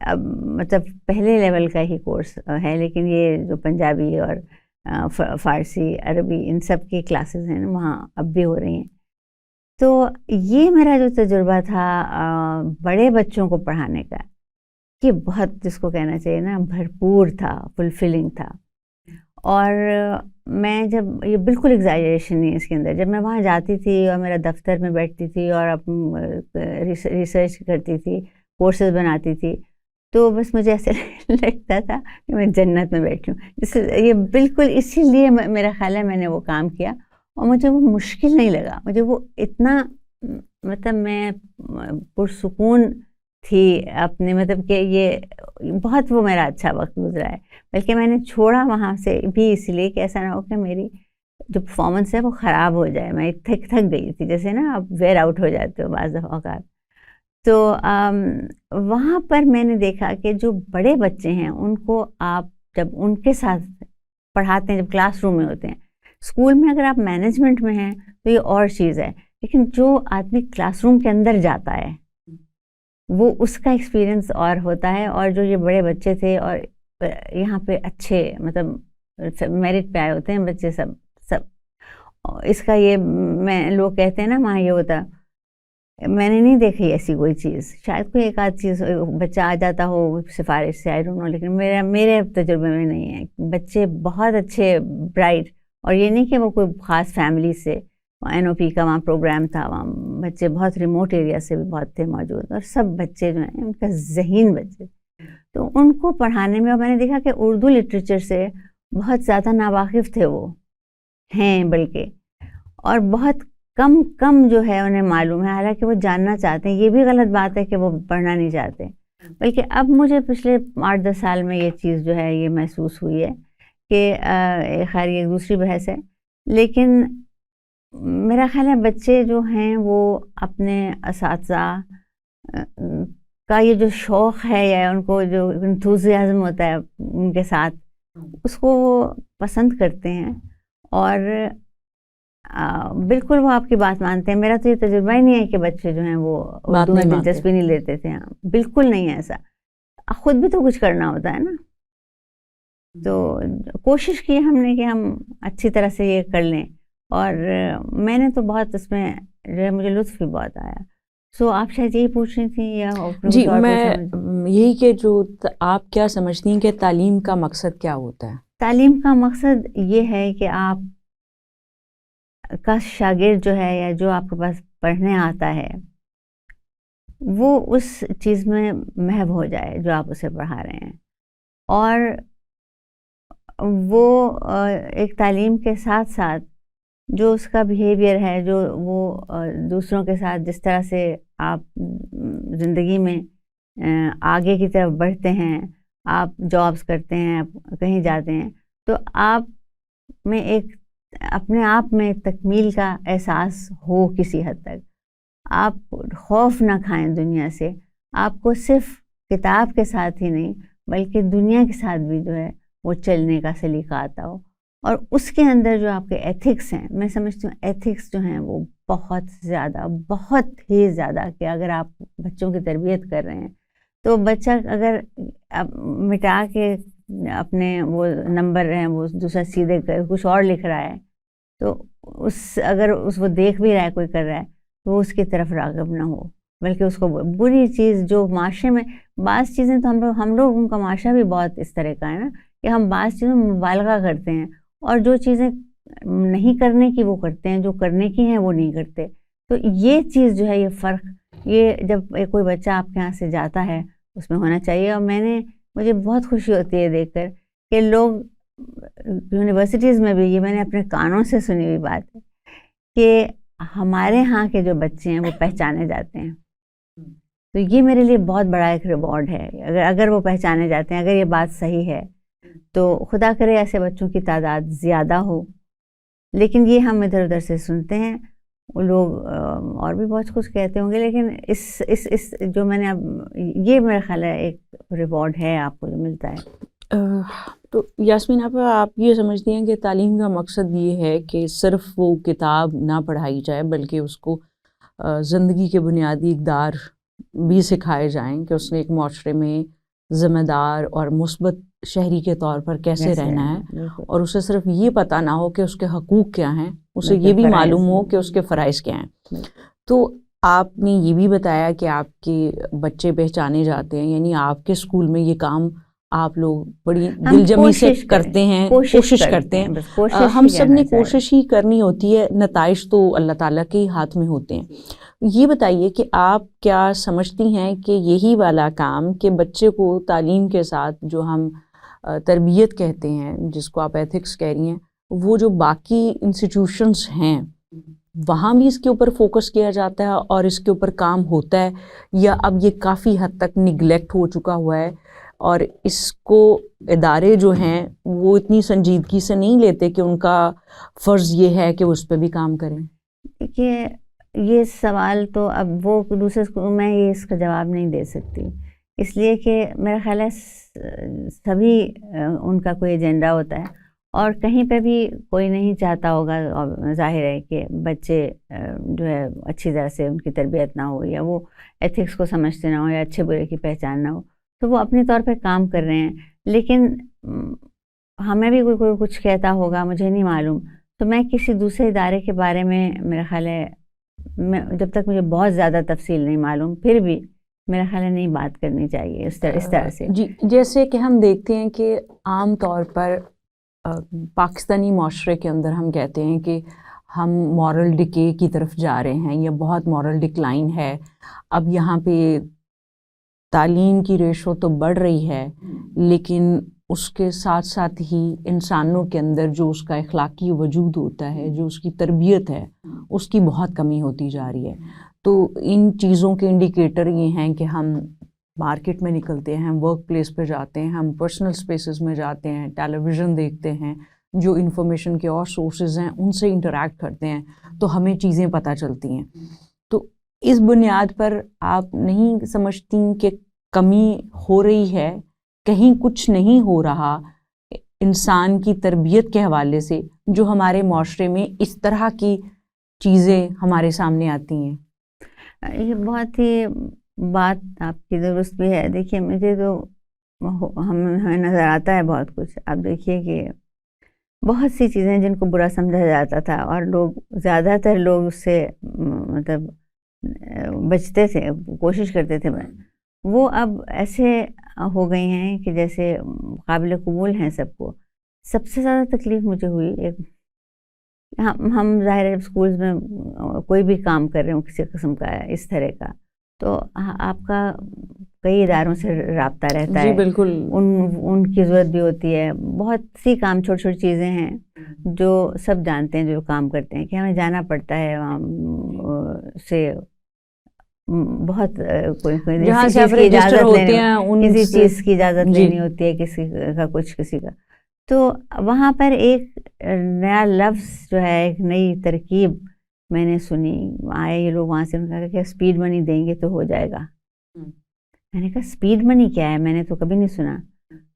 اب مطلب پہلے لیول کا ہی کورس ہے. لیکن یہ جو پنجابی اور فارسی، عربی، ان سب کی کلاسز ہیں وہاں اب بھی ہو رہی ہیں. تو یہ میرا جو تجربہ تھا بڑے بچوں کو پڑھانے کا، یہ بہت جس کو کہنا چاہیے نا بھرپور تھا، فلفلنگ تھا. اور میں جب یہ بالکل ایگزیجریشن نہیں ہے اس کے اندر، جب میں وہاں جاتی تھی اور میرا دفتر میں بیٹھتی تھی اور ریسرچ کرتی تھی، کورسز بناتی تھی، تو بس مجھے ایسے لگتا تھا کہ میں جنت میں بیٹھی ہوں. یہ بالکل اسی لیے میرا خیال ہے میں نے وہ کام کیا، اور مجھے وہ مشکل نہیں لگا. مجھے وہ اتنا مطلب میں پرسکون تھی اپنے، مطلب کہ یہ بہت وہ میرا اچھا وقت گزرا ہے. بلکہ میں نے چھوڑا وہاں سے بھی اس لیے کہ ایسا نہ ہو کہ میری جو پرفارمنس ہے وہ خراب ہو جائے. میں تھک گئی تھی، جیسے نا آپ ویئر آؤٹ ہو جاتے ہو بعض اوقات. تو وہاں پر میں نے دیکھا کہ جو بڑے بچے ہیں ان کو آپ جب ان کے ساتھ پڑھاتے ہیں، جب کلاس روم میں ہوتے ہیں، اسکول میں اگر آپ مینجمنٹ میں ہیں تو یہ اور چیز ہے. لیکن جو آدمی کلاس روم کے اندر جاتا ہے وہ اس کا ایکسپیرئنس اور ہوتا ہے. اور جو یہ بڑے بچے تھے اور یہاں پہ اچھے مطلب میرٹ پہ آئے ہوتے ہیں بچے سب اس کا یہ میں لوگ کہتے ہیں نا وہاں یہ ہوتا، میں نے نہیں دیکھی ایسی کوئی چیز. شاید کوئی ایک آدھ چیز بچہ آ جاتا ہو سفارش سے، آئی ڈونٹ نو، لیکن میرے تجربے میں نہیں ہے. بچے بہت اچھے، برائٹ. اور یہ نہیں کہ وہ کوئی خاص فیملی سے، NOP کا وہاں پروگرام تھا، وہاں بچے بہت ریموٹ ایریا سے بھی بہت تھے موجود، اور سب بچے جو ہیں ان کا ذہین بچے. تو ان کو پڑھانے میں، اور میں نے دیکھا کہ اردو لٹریچر سے بہت زیادہ ناواقف تھے وہ ہیں بلکہ، اور بہت کم جو ہے انہیں معلوم ہے. حالانکہ وہ جاننا چاہتے ہیں، یہ بھی غلط بات ہے کہ وہ پڑھنا نہیں چاہتے. بلکہ اب مجھے پچھلے 8-10 سال میں یہ چیز جو ہے یہ محسوس ہوئی ہے کہ خیر یہ دوسری بحث ہے، لیکن میرا خیال ہے بچے جو ہیں وہ اپنے اساتذہ کا یہ جو شوق ہے یا ان کو جو انتھوزیازم ہوتا ہے ان کے ساتھ، اس کو وہ پسند کرتے ہیں. اور بالکل وہ آپ کی بات مانتے ہیں. میرا تو یہ تجربہ ہی نہیں ہے کہ بچے جو ہیں وہ اردو میں دلچسپی نہیں لیتے تھے. بالکل نہیں ہے ایسا. خود بھی تو کچھ کرنا ہوتا ہے نا. تو کوشش کی ہم نے کہ ہم اچھی طرح سے یہ کر لیں، اور میں نے تو بہت اس میں جو ہے مجھے لطف بھی بہت آیا. سو آپ شاید یہی پوچھ رہی تھیں یا جی میں یہی کہ جو آپ کیا سمجھتی ہیں کہ تعلیم کا مقصد کیا ہوتا ہے؟ تعلیم کا مقصد یہ ہے کہ آپ کا شاگرد جو ہے یا جو آپ کے پاس پڑھنے آتا ہے وہ اس چیز میں محو ہو جائے جو آپ اسے پڑھا رہے ہیں. اور وہ ایک تعلیم کے ساتھ ساتھ جو اس کا بیہیویئر ہے، جو وہ دوسروں کے ساتھ جس طرح سے آپ زندگی میں آگے کی طرف بڑھتے ہیں، آپ جابس کرتے ہیں، آپ کہیں جاتے ہیں، تو آپ میں ایک اپنے آپ میں تکمیل کا احساس ہو. کسی حد تک آپ خوف نہ کھائیں دنیا سے. آپ کو صرف کتاب کے ساتھ ہی نہیں بلکہ دنیا کے ساتھ بھی جو ہے وہ چلنے کا سلیقہ آتا ہو. اور اس کے اندر جو آپ کے ایتھکس ہیں، میں سمجھتی ہوں ایتھکس جو ہیں وہ بہت ہی زیادہ کہ اگر آپ بچوں کی تربیت کر رہے ہیں تو بچہ اگر مٹا کے اپنے وہ نمبر ہیں وہ دوسرا سیدھے کر کچھ اور لکھ رہا ہے، تو اگر وہ دیکھ بھی رہا ہے کوئی کر رہا ہے تو وہ اس کی طرف راغب نہ ہو، بلکہ اس کو بری چیز جو معاشرے میں بعض چیزیں تو ہم لوگوں کا معاشرہ بھی بہت اس طرح کا ہے نا کہ ہم بعض چیزوں میں مبالغہ کرتے ہیں اور جو چیزیں نہیں کرنے کی وہ کرتے ہیں، جو کرنے کی ہیں وہ نہیں کرتے. تو یہ چیز جو ہے یہ فرق، یہ جب کوئی بچہ آپ کے یہاں سے جاتا ہے اس میں ہونا چاہیے. اور مجھے بہت خوشی ہوتی ہے دیکھ کر کہ لوگ یونیورسٹیز میں بھی یہ میں نے اپنے کانوں سے سنی ہوئی بات ہے کہ ہمارے ہاں کے جو بچے ہیں وہ پہچانے جاتے ہیں. تو یہ میرے لیے بہت بڑا ایک ریوارڈ ہے. اگر وہ پہچانے جاتے ہیں, اگر یہ بات صحیح ہے, تو خدا کرے ایسے بچوں کی تعداد زیادہ ہو. لیکن یہ ہم ادھر ادھر سے سنتے ہیں, وہ لوگ اور بھی بہت کچھ کہتے ہوں گے, لیکن اس جو میں نے اب, یہ میرا خیال ہے ایک ریوارڈ ہے آپ کو جو ملتا ہے. تو یاسمین آپ یہ سمجھتی ہیں کہ تعلیم کا مقصد یہ ہے کہ صرف وہ کتاب نہ پڑھائی جائے, بلکہ اس کو زندگی کے بنیادی اقدار بھی سکھائے جائیں کہ اس نے ایک معاشرے میں ذمہ دار اور مثبت شہری کے طور پر کیسے رہنا ہے, اور اسے صرف یہ پتہ نہ ہو کہ اس کے حقوق کیا ہیں, اسے یہ بھی معلوم ہو کہ اس کے فرائض کیا ہیں. تو آپ نے یہ بھی بتایا کہ آپ کے بچے پہچانے جاتے ہیں, یعنی آپ کے اسکول میں یہ کام آپ لوگ بڑی دل جمی سے کرتے ہیں, کوشش کرتے ہیں. ہم سب نے کوشش ہی کرنی ہوتی ہے, نتائج تو اللہ تعالیٰ کے ہاتھ میں ہوتے ہیں. یہ بتائیے کہ آپ کیا سمجھتی ہیں کہ یہی والا کام کہ بچے کو تعلیم کے ساتھ جو ہم تربیت کہتے ہیں, جس کو آپ ایتھکس کہہ رہی ہیں, وہ جو باقی انسٹیٹیوشنس ہیں وہاں بھی اس کے اوپر فوکس کیا جاتا ہے اور اس کے اوپر کام ہوتا ہے, یا اب یہ کافی حد تک نگلیکٹ ہو چکا ہوا ہے اور اس کو ادارے جو ہیں وہ اتنی سنجیدگی سے نہیں لیتے کہ ان کا فرض یہ ہے کہ وہ اس پہ بھی کام کریں؟ دیکھیے, یہ سوال تو اب وہ دوسرے میں یہ اس کا جواب نہیں دے سکتی, اس لیے کہ میرا خیال ہے سبھی ان کا کوئی ایجنڈا ہوتا ہے, اور کہیں پہ بھی کوئی نہیں چاہتا ہوگا, اور ظاہر ہے کہ بچے جو ہے اچھی طرح سے ان کی تربیت نہ ہو, یا وہ ایتھکس کو سمجھتے نہ ہو, یا اچھے برے کی پہچان نہ ہو, تو وہ اپنے طور پہ کام کر رہے ہیں. لیکن ہمیں بھی کوئی کچھ کہتا ہوگا, مجھے نہیں معلوم, تو میں کسی دوسرے ادارے کے بارے میں میرا خیال ہے جب تک مجھے بہت زیادہ تفصیل نہیں معلوم, پھر بھی میرا خیال ہے نہیں بات کرنی چاہیے اس طرح سے. جی, جیسے کہ ہم دیکھتے ہیں کہ عام طور پر پاکستانی معاشرے کے اندر ہم کہتے ہیں کہ ہم مورل ڈکے کی طرف جا رہے ہیں, یا بہت مورل ڈکلائن ہے. اب یہاں پہ تعلیم کی ریشو تو بڑھ رہی ہے, لیکن اس کے ساتھ ساتھ ہی انسانوں کے اندر جو اس کا اخلاقی وجود ہوتا ہے, جو اس کی تربیت ہے, اس کی بہت کمی ہوتی جا رہی ہے. تو ان چیزوں کے انڈیکیٹر یہ ہیں کہ ہم مارکیٹ میں نکلتے ہیں, ہم ورک پلیس پہ جاتے ہیں, ہم پرسنل سپیسز میں جاتے ہیں, ٹیلی ویژن دیکھتے ہیں, جو انفارمیشن کے اور سورسز ہیں ان سے انٹریکٹ کرتے ہیں, تو ہمیں چیزیں پتہ چلتی ہیں. تو اس بنیاد پر آپ نہیں سمجھتی کہ کمی ہو رہی ہے, کہیں کچھ نہیں ہو رہا انسان کی تربیت کے حوالے سے, جو ہمارے معاشرے میں اس طرح کی چیزیں ہمارے سامنے آتی ہیں؟ یہ بہت ہی بات آپ کی درست بھی ہے. دیکھیے, مجھے تو ہمیں نظر آتا ہے بہت کچھ. آپ دیکھیے کہ بہت سی چیزیں جن کو برا سمجھا جاتا تھا, اور لوگ زیادہ تر لوگ اس سے مطلب بچتے تھے, کوشش کرتے تھے, وہ اب ایسے ہو گئی ہیں کہ جیسے قابل قبول ہیں سب کو. سب سے زیادہ تکلیف مجھے ہوئی, ہم ظاہر ہے اسکولز میں کوئی بھی کام کر رہے ہوں کسی قسم کا اس طرح کا, تو آپ کا کئی اداروں سے رابطہ رہتا ہے. جی بالکل, ان کی ضرورت بھی ہوتی ہے. بہت سی کام چھوٹی چھوٹی چیزیں ہیں جو سب جانتے ہیں جو کام کرتے ہیں, کہ ہمیں جانا پڑتا ہے وہاں سے, بہت کوئی جہاں سے آپ رجسٹر ہوتے ہیں کسی چیز کی اجازت لینی ہوتی ہے, کسی کا کچھ کسی کا. تو وہاں پر ایک نیا لفظ جو ہے, ایک نئی ترکیب میں نے سنی. آئے یہ لوگ وہاں سے, انہوں نے کہا کہ اسپیڈ منی دیں گے تو ہو جائے گا. میں نے کہا اسپیڈ منی کیا ہے, میں نے تو کبھی نہیں سنا.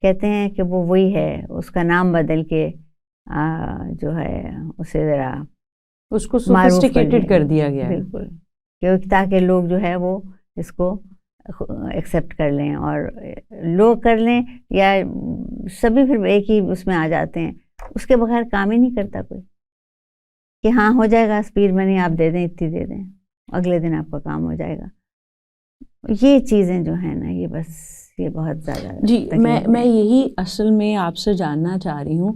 کہتے ہیں کہ وہ وہی ہے, اس کا نام بدل کے جو ہے اسے ذرا اس کو سوفسٹیکیٹڈ کر دیا گیا ہے. بالکل, تاکہ لوگ جو ہے وہ اس کو ایکسیپٹ کر لیں, اور لوگ کر لیں, یا سبھی پھر ایک ہی اس میں آ جاتے ہیں. اس کے بغیر کام ہی نہیں کرتا کوئی, کہ ہاں ہو جائے گا اسپیڈ منی, آپ دے دیں, اتنی دے دیں, اگلے دن آپ کا کام ہو جائے گا. یہ چیزیں جو ہیں نا, یہ بس یہ بہت زیادہ. جی, میں یہی اصل میں آپ سے جاننا چاہ رہی ہوں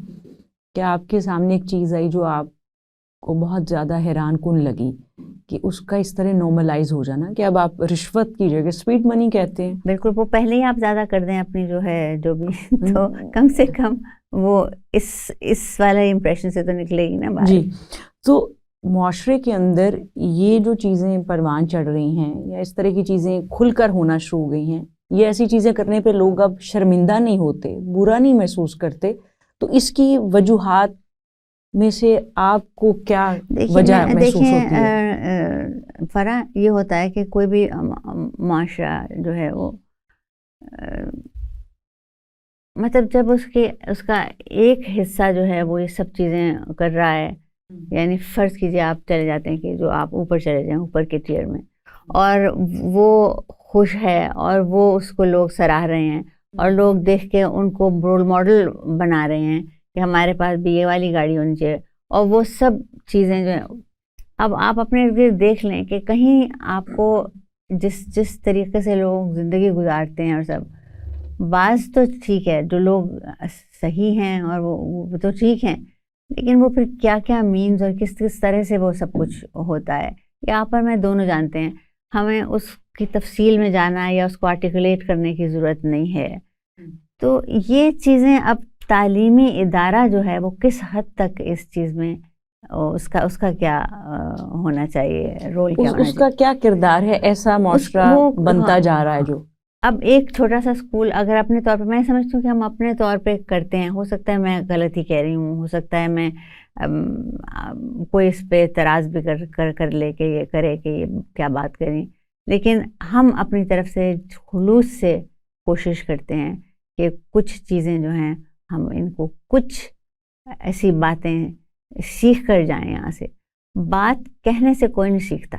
کہ آپ کے سامنے ایک چیز آئی جو آپ کو بہت زیادہ حیران کن لگی, کہ اس کا اس طرح نارملائز ہو جانا کہ اب آپ رشوت کی جگہ اسپیڈ منی کہتے ہیں. بالکل, وہ پہلے ہی آپ زیادہ کر دیں اپنی جو ہے جو بھی, تو کم سے کم وہ اس والا امپریشن سے تو نکلے گی نا باہر. جی. تو معاشرے کے اندر یہ جو چیزیں پروان چڑھ رہی ہیں یا اس طرح کی چیزیں کھل کر ہونا شروع ہو گئی ہیں، یہ ایسی چیزیں کرنے پہ لوگ اب شرمندہ نہیں ہوتے، برا نہیں محسوس کرتے، تو اس کی وجوہات میں سے آپ کو کیا وجہ محسوس ہوتی ہے؟ فرا یہ ہوتا ہے کہ کوئی بھی معاشرہ جو ہے وہ مطلب جب اس کا ایک حصہ جو ہے وہ یہ سب چیزیں کر رہا ہے، یعنی فرض کیجیے آپ چلے جاتے ہیں کہ جو آپ اوپر چلے جائیں اوپر کے ٹیئر میں، اور وہ خوش ہے اور وہ اس کو لوگ سراہ رہے ہیں اور لوگ دیکھ کے ان کو رول ماڈل بنا رہے ہیں کہ ہمارے پاس بھی یہ والی گاڑی ہونی چاہیے، اور وہ سب چیزیں جو ہیں اب آپ اپنے ارد دیکھ لیں کہ کہیں آپ کو جس طریقے سے لوگ زندگی گزارتے ہیں اور سب، بعض تو ٹھیک ہے جو لوگ صحیح ہیں اور وہ تو ٹھیک ہیں، لیکن وہ پھر کیا کیا مینز اور کس طرح سے وہ سب کچھ ہوتا ہے، یہاں پر میں دونوں جانتے ہیں، ہمیں اس کی تفصیل میں جانا یا اس کو آرٹیکولیٹ کرنے کی ضرورت نہیں ہے. تو یہ چیزیں اب تعلیمی ادارہ جو ہے وہ کس حد تک اس چیز میں اس کا کیا ہونا چاہیے، رول کیا ہونا چاہیے، اس کا کیا کردار ہے، ایسا معاشرہ بنتا جا رہا ہے جو اب ایک چھوٹا سا اسکول اگر اپنے طور پہ، میں سمجھتی ہوں کہ ہم اپنے طور پہ کرتے ہیں، ہو سکتا ہے میں غلط ہی کہہ رہی ہوں، ہو سکتا ہے میں کوئی اس پہ اعتراض بھی کر لے کہ یہ کرے کہ یہ کیا بات کریں، لیکن ہم اپنی طرف سے خلوص سے کوشش کرتے ہیں کہ کچھ چیزیں جو ہیں ہم ان کو کچھ ایسی باتیں سیکھ کر جائیں. یہاں سے بات کہنے سے کوئی نہیں سیکھتا،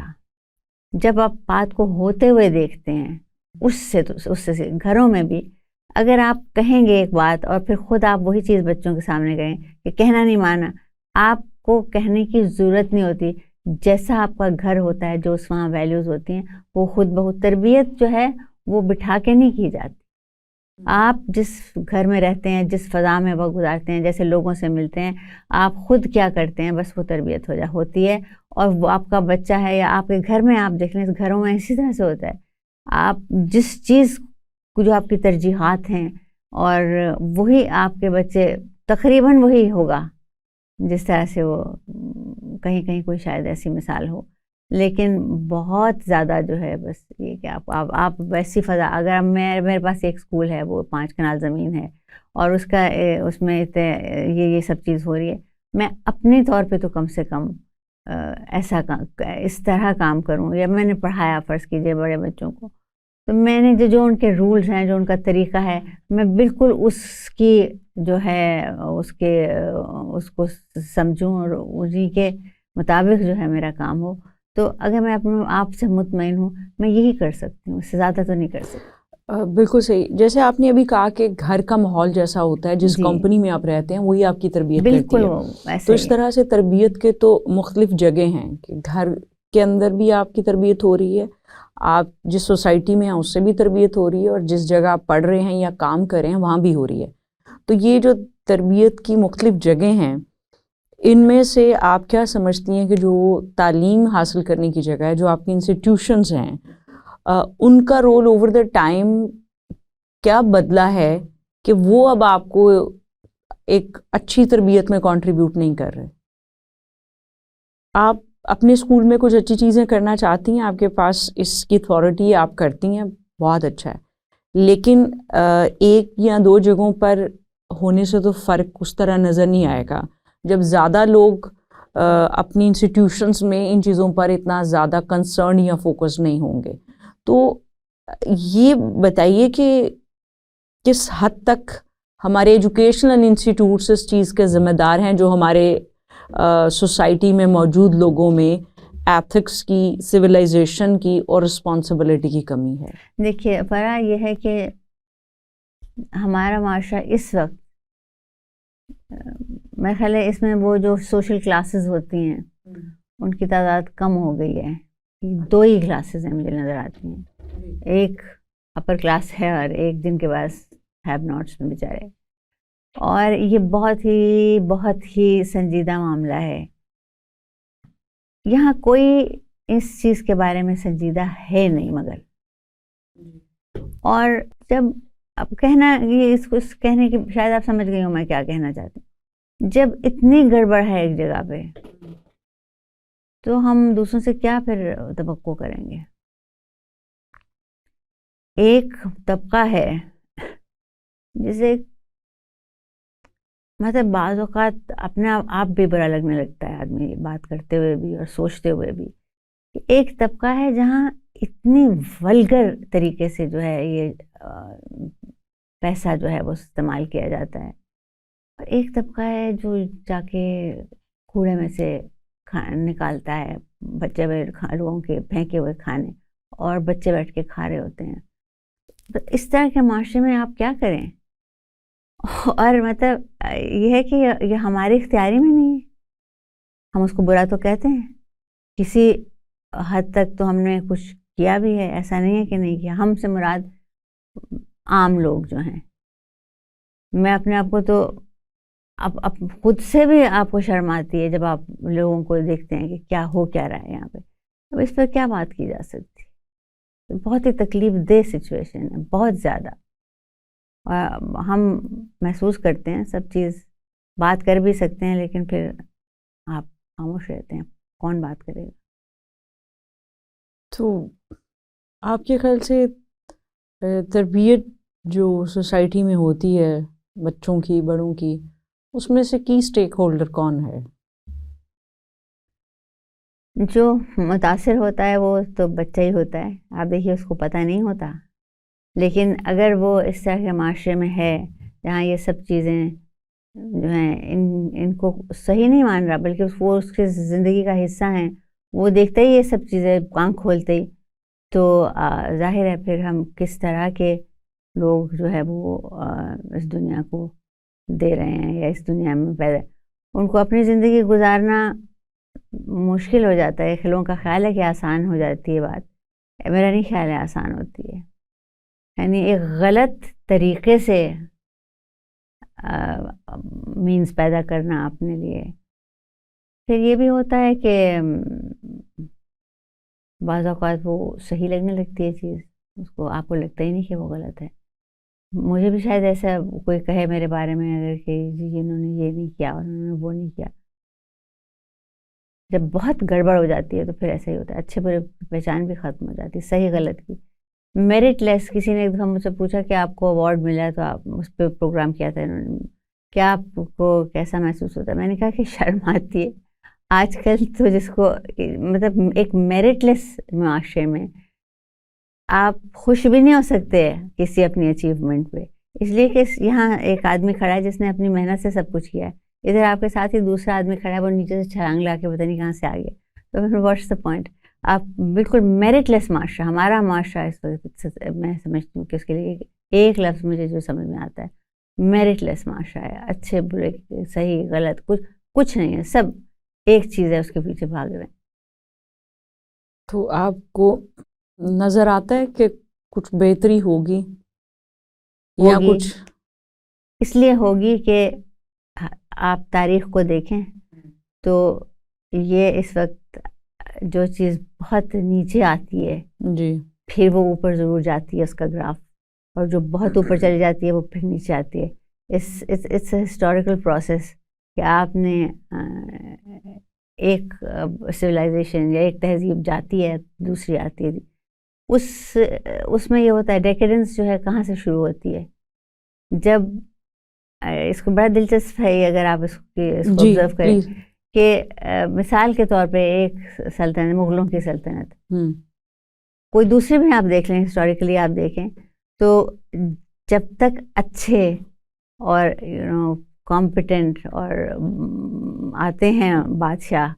جب آپ بات کو ہوتے ہوئے دیکھتے ہیں اس سے گھروں میں بھی اگر آپ کہیں گے ایک بات اور پھر خود آپ وہی چیز بچوں کے سامنے کہیں کہ کہنا نہیں مانا، آپ کو کہنے کی ضرورت نہیں ہوتی، جیسا آپ کا گھر ہوتا ہے، جو اس وہاں ویلیوز ہوتی ہیں وہ خود بہت، تربیت جو ہے وہ بٹھا کے نہیں کی جاتی. آپ جس گھر میں رہتے ہیں، جس فضا میں وقت گزارتے ہیں، جیسے لوگوں سے ملتے ہیں، آپ خود کیا کرتے ہیں بس وہ تربیت ہوتی ہے، اور وہ آپ کا بچہ ہے یا آپ کے گھر میں آپ دیکھ لیں گھروں میں اسی طرح سے ہوتا ہے. آپ جس چیز کو جو آپ کی ترجیحات ہیں اور وہی آپ کے بچے تقریباً وہی ہوگا جس طرح سے وہ کہیں کوئی شاید ایسی مثال ہو، لیکن بہت زیادہ جو ہے بس یہ کہ آپ ویسی فضا، اگر میرے پاس ایک اسکول ہے وہ 5 کنال زمین ہے اور اس میں یہ سب چیز ہو رہی ہے، میں اپنے طور پہ تو کم سے کم اس طرح کام کروں، یا میں نے پڑھایا فرض کیجئے بڑے بچوں کو، تو میں نے جو ان کے رولز ہیں، جو ان کا طریقہ ہے، میں بالکل اس کی جو ہے اس کو سمجھوں اور اسی کے مطابق جو ہے میرا کام ہو. تو اگر میں اپنے آپ سے مطمئن ہوں میں یہی کر سکتی ہوں، اس سے زیادہ تو نہیں کر سکتی. بالکل صحیح. جیسے آپ نے ابھی کہا کہ گھر کا ماحول جیسا ہوتا ہے، جس کمپنی میں آپ رہتے ہیں وہی آپ کی تربیت کرتی ہے. تو اس طرح سے تربیت کے تو مختلف جگہ ہیں کہ گھر کے اندر بھی آپ کی تربیت ہو رہی ہے، آپ جس سوسائٹی میں ہیں اس سے بھی تربیت ہو رہی ہے، اور جس جگہ آپ پڑھ رہے ہیں یا کام کر رہے ہیں وہاں بھی ہو رہی ہے. تو یہ جو تربیت کی مختلف جگہ ہیں، ان میں سے آپ کیا سمجھتی ہیں کہ جو تعلیم حاصل کرنے کی جگہ ہے، جو آپ کی انسٹیٹیوشنز ہیں، ان کا رول اوور دا ٹائم کیا بدلا ہے کہ وہ اب آپ کو ایک اچھی تربیت میں کنٹریبیوٹ نہیں کر رہے؟ آپ اپنے اسکول میں کچھ اچھی چیزیں کرنا چاہتی ہیں، آپ کے پاس اس کی اتھارٹی ہے، آپ کرتی ہیں، بہت اچھا ہے، لیکن ایک یا دو جگہوں پر ہونے سے تو فرق اس طرح نظر نہیں آئے گا جب زیادہ لوگ اپنی انسٹیٹیوشنز میں ان چیزوں پر اتنا زیادہ کنسرن یا فوکس نہیں ہوں گے. تو یہ بتائیے کہ کس حد تک ہمارے ایجوکیشنل انسٹیٹیوٹس اس چیز کے ذمہ دار ہیں جو ہمارے سوسائٹی میں موجود لوگوں میں ایتھکس کی، سویلائزیشن کی اور رسپانسبلٹی کی کمی ہے؟ دیکھیے فرا، یہ ہے کہ ہمارا معاشرہ اس وقت میرے خیال ہے اس میں وہ جو سوشل کلاسز ہوتی ہیں ان کی تعداد کم ہو گئی ہے. 2 ہی کلاسز ہیں مجھے نظر آتی ہیں، ایک اپر کلاس ہے اور ایک جن کے پاس ہیو ناٹس میں بیچارے، اور یہ بہت ہی سنجیدہ معاملہ ہے. یہاں کوئی اس چیز کے بارے میں سنجیدہ ہے نہیں مگر، اور جب اب کہنا یہ اس کو کہنے کی شاید آپ سمجھ گئی ہوں میں کیا کہنا چاہتی ہوں. جب اتنی گڑبڑ ہے ایک جگہ پہ تو ہم دوسروں سے کیا پھر توقع کریں گے. ایک طبقہ ہے جسے مطلب بعض اوقات اپنے آپ بھی برا لگنے لگتا ہے آدمی بات کرتے ہوئے بھی اور سوچتے ہوئے بھی. ایک طبقہ ہے جہاں اتنی ولگر طریقے سے جو ہے یہ پیسہ جو ہے وہ استعمال کیا جاتا ہے, اور ایک طبقہ ہے جو جا کے کوڑے میں سے نکالتا ہے بچے لوگوں کے پھینکے ہوئے کھانے, اور بچے بیٹھ کے کھا رہے ہوتے ہیں. تو اس طرح کے معاشرے میں آپ کیا کریں؟ اور مطلب یہ ہے کہ یہ ہماری اختیاری میں نہیں ہے. ہم اس کو برا تو کہتے ہیں, کسی حد تک تو ہم نے کچھ کیا بھی ہے, ایسا نہیں ہے کہ نہیں کیا. ہم سے مراد عام لوگ جو ہیں. میں اپنے آپ کو تو اب خود سے بھی آپ کو شرم آتی ہے جب آپ لوگوں کو دیکھتے ہیں کہ کیا ہو کیا رہا ہے یہاں پہ. اب اس پر کیا بات کی جا سکتی؟ بہت ہی تکلیف دہ سچویشن ہے, بہت زیادہ. اور ہم محسوس کرتے ہیں سب چیز, بات کر بھی سکتے ہیں, لیکن پھر آپ خاموش رہتے ہیں. کون بات کرے گا؟ تو آپ کے خیال سے تربیت جو سوسائٹی میں ہوتی ہے بچوں کی, بڑوں کی, اس میں سے کی اسٹیک ہولڈر کون ہے؟ جو متاثر ہوتا ہے وہ تو بچہ ہی ہوتا ہے. آپ دیکھیے اس کو پتہ نہیں ہوتا, لیکن اگر وہ اس طرح کے معاشرے میں ہے جہاں یہ سب چیزیں جو ہیں ان کو صحیح نہیں مان رہا, بلکہ وہ اس کی زندگی کا حصہ ہیں, وہ دیکھتے ہی یہ سب چیزیں کان کھولتے ہی, تو ظاہر ہے پھر ہم کس طرح کے لوگ جو ہے وہ اس دنیا کو دے رہے ہیں یا اس دنیا میں پیدا. ان کو اپنی زندگی گزارنا مشکل ہو جاتا ہے. لوگوں کا خیال ہے کہ آسان ہو جاتی ہے بات, میرا نہیں خیال ہے آسان ہوتی ہے. یعنی ایک غلط طریقے سے مینز پیدا کرنا اپنے لیے. پھر یہ بھی ہوتا ہے کہ بعض اوقات وہ صحیح لگنے لگتی ہے چیز, اس کو آپ کو لگتا ہی نہیں کہ وہ غلط ہے. مجھے بھی شاید ایسا کوئی کہے میرے بارے میں اگر کہ جی انہوں نے یہ نہیں کیا اور انہوں نے وہ نہیں کیا, جب بہت گڑبڑ ہو جاتی ہے تو پھر ایسا ہی ہوتا ہے. اچھے برے پہچان بھی ختم ہو جاتی ہے, صحیح غلط کی. میرٹ لیس, کسی نے ایک دفعہ مجھ سے پوچھا کہ آپ کو ایوارڈ ملا ہے تو آپ اس پہ پروگرام کیا تھا انہوں نے, کیا آپ کو کیسا محسوس ہوتا ہے؟ میں نے کہا کہ شرم آتی ہے. آج کل تو جس کو مطلب ایک میرٹ لیس معاشرے میں آپ خوش بھی نہیں ہو سکتے کسی اپنی اچیومنٹ پہ, اس لیے کہ یہاں ایک آدمی کھڑا ہے جس نے اپنی محنت سے سب کچھ کیا ہے, ادھر آپ کے ساتھ ہی دوسرا آدمی کھڑا ہے وہ نیچے سے چھلانگ لا کے پتہ نہیں کہاں سے آ گیا. تو پھر واٹس دا پوائنٹ؟ آپ بالکل میرٹ لیس معاشرہ, ہمارا معاشرہ اس وقت میں سمجھتی ہوں کہ اس کے لیے ایک لفظ مجھے جو سمجھ میں آتا ہے, میرٹ لیس معاشرہ ہے. اچھے برے صحیح غلط کچھ نہیں ہے, سب ایک چیز ہے اس کے پیچھے بھاگ رہے ہیں. تو آپ کو نظر آتا ہے کہ کچھ بہتری ہوگی یا کچھ؟ اس لیے ہوگی کہ آپ تاریخ کو دیکھیں تو یہ اس وقت جو چیز بہت نیچے آتی ہے جی پھر وہ اوپر ضرور جاتی ہے اس کا گراف, اور جو بہت اوپر چلی جاتی ہے وہ پھر نیچے آتی ہے. اٹس اے ہسٹوریکل پروسیس کہ آپ نے ایک سویلائزیشن یا ایک تہذیب جاتی ہے دوسری آتی ہے, اس میں یہ ہوتا ہے ڈیکیڈنس جو ہے کہاں سے شروع ہوتی ہے. جب اس کو بڑا دلچسپ ہے اگر آپ اس کو آبزرو کریں کہ مثال کے طور پہ ایک سلطنت, مغلوں کی سلطنت, کوئی دوسری بھی آپ دیکھ لیں ہسٹوریکلی آپ دیکھیں تو جب تک اچھے اور کمپیٹنٹ اور آتے ہیں بادشاہ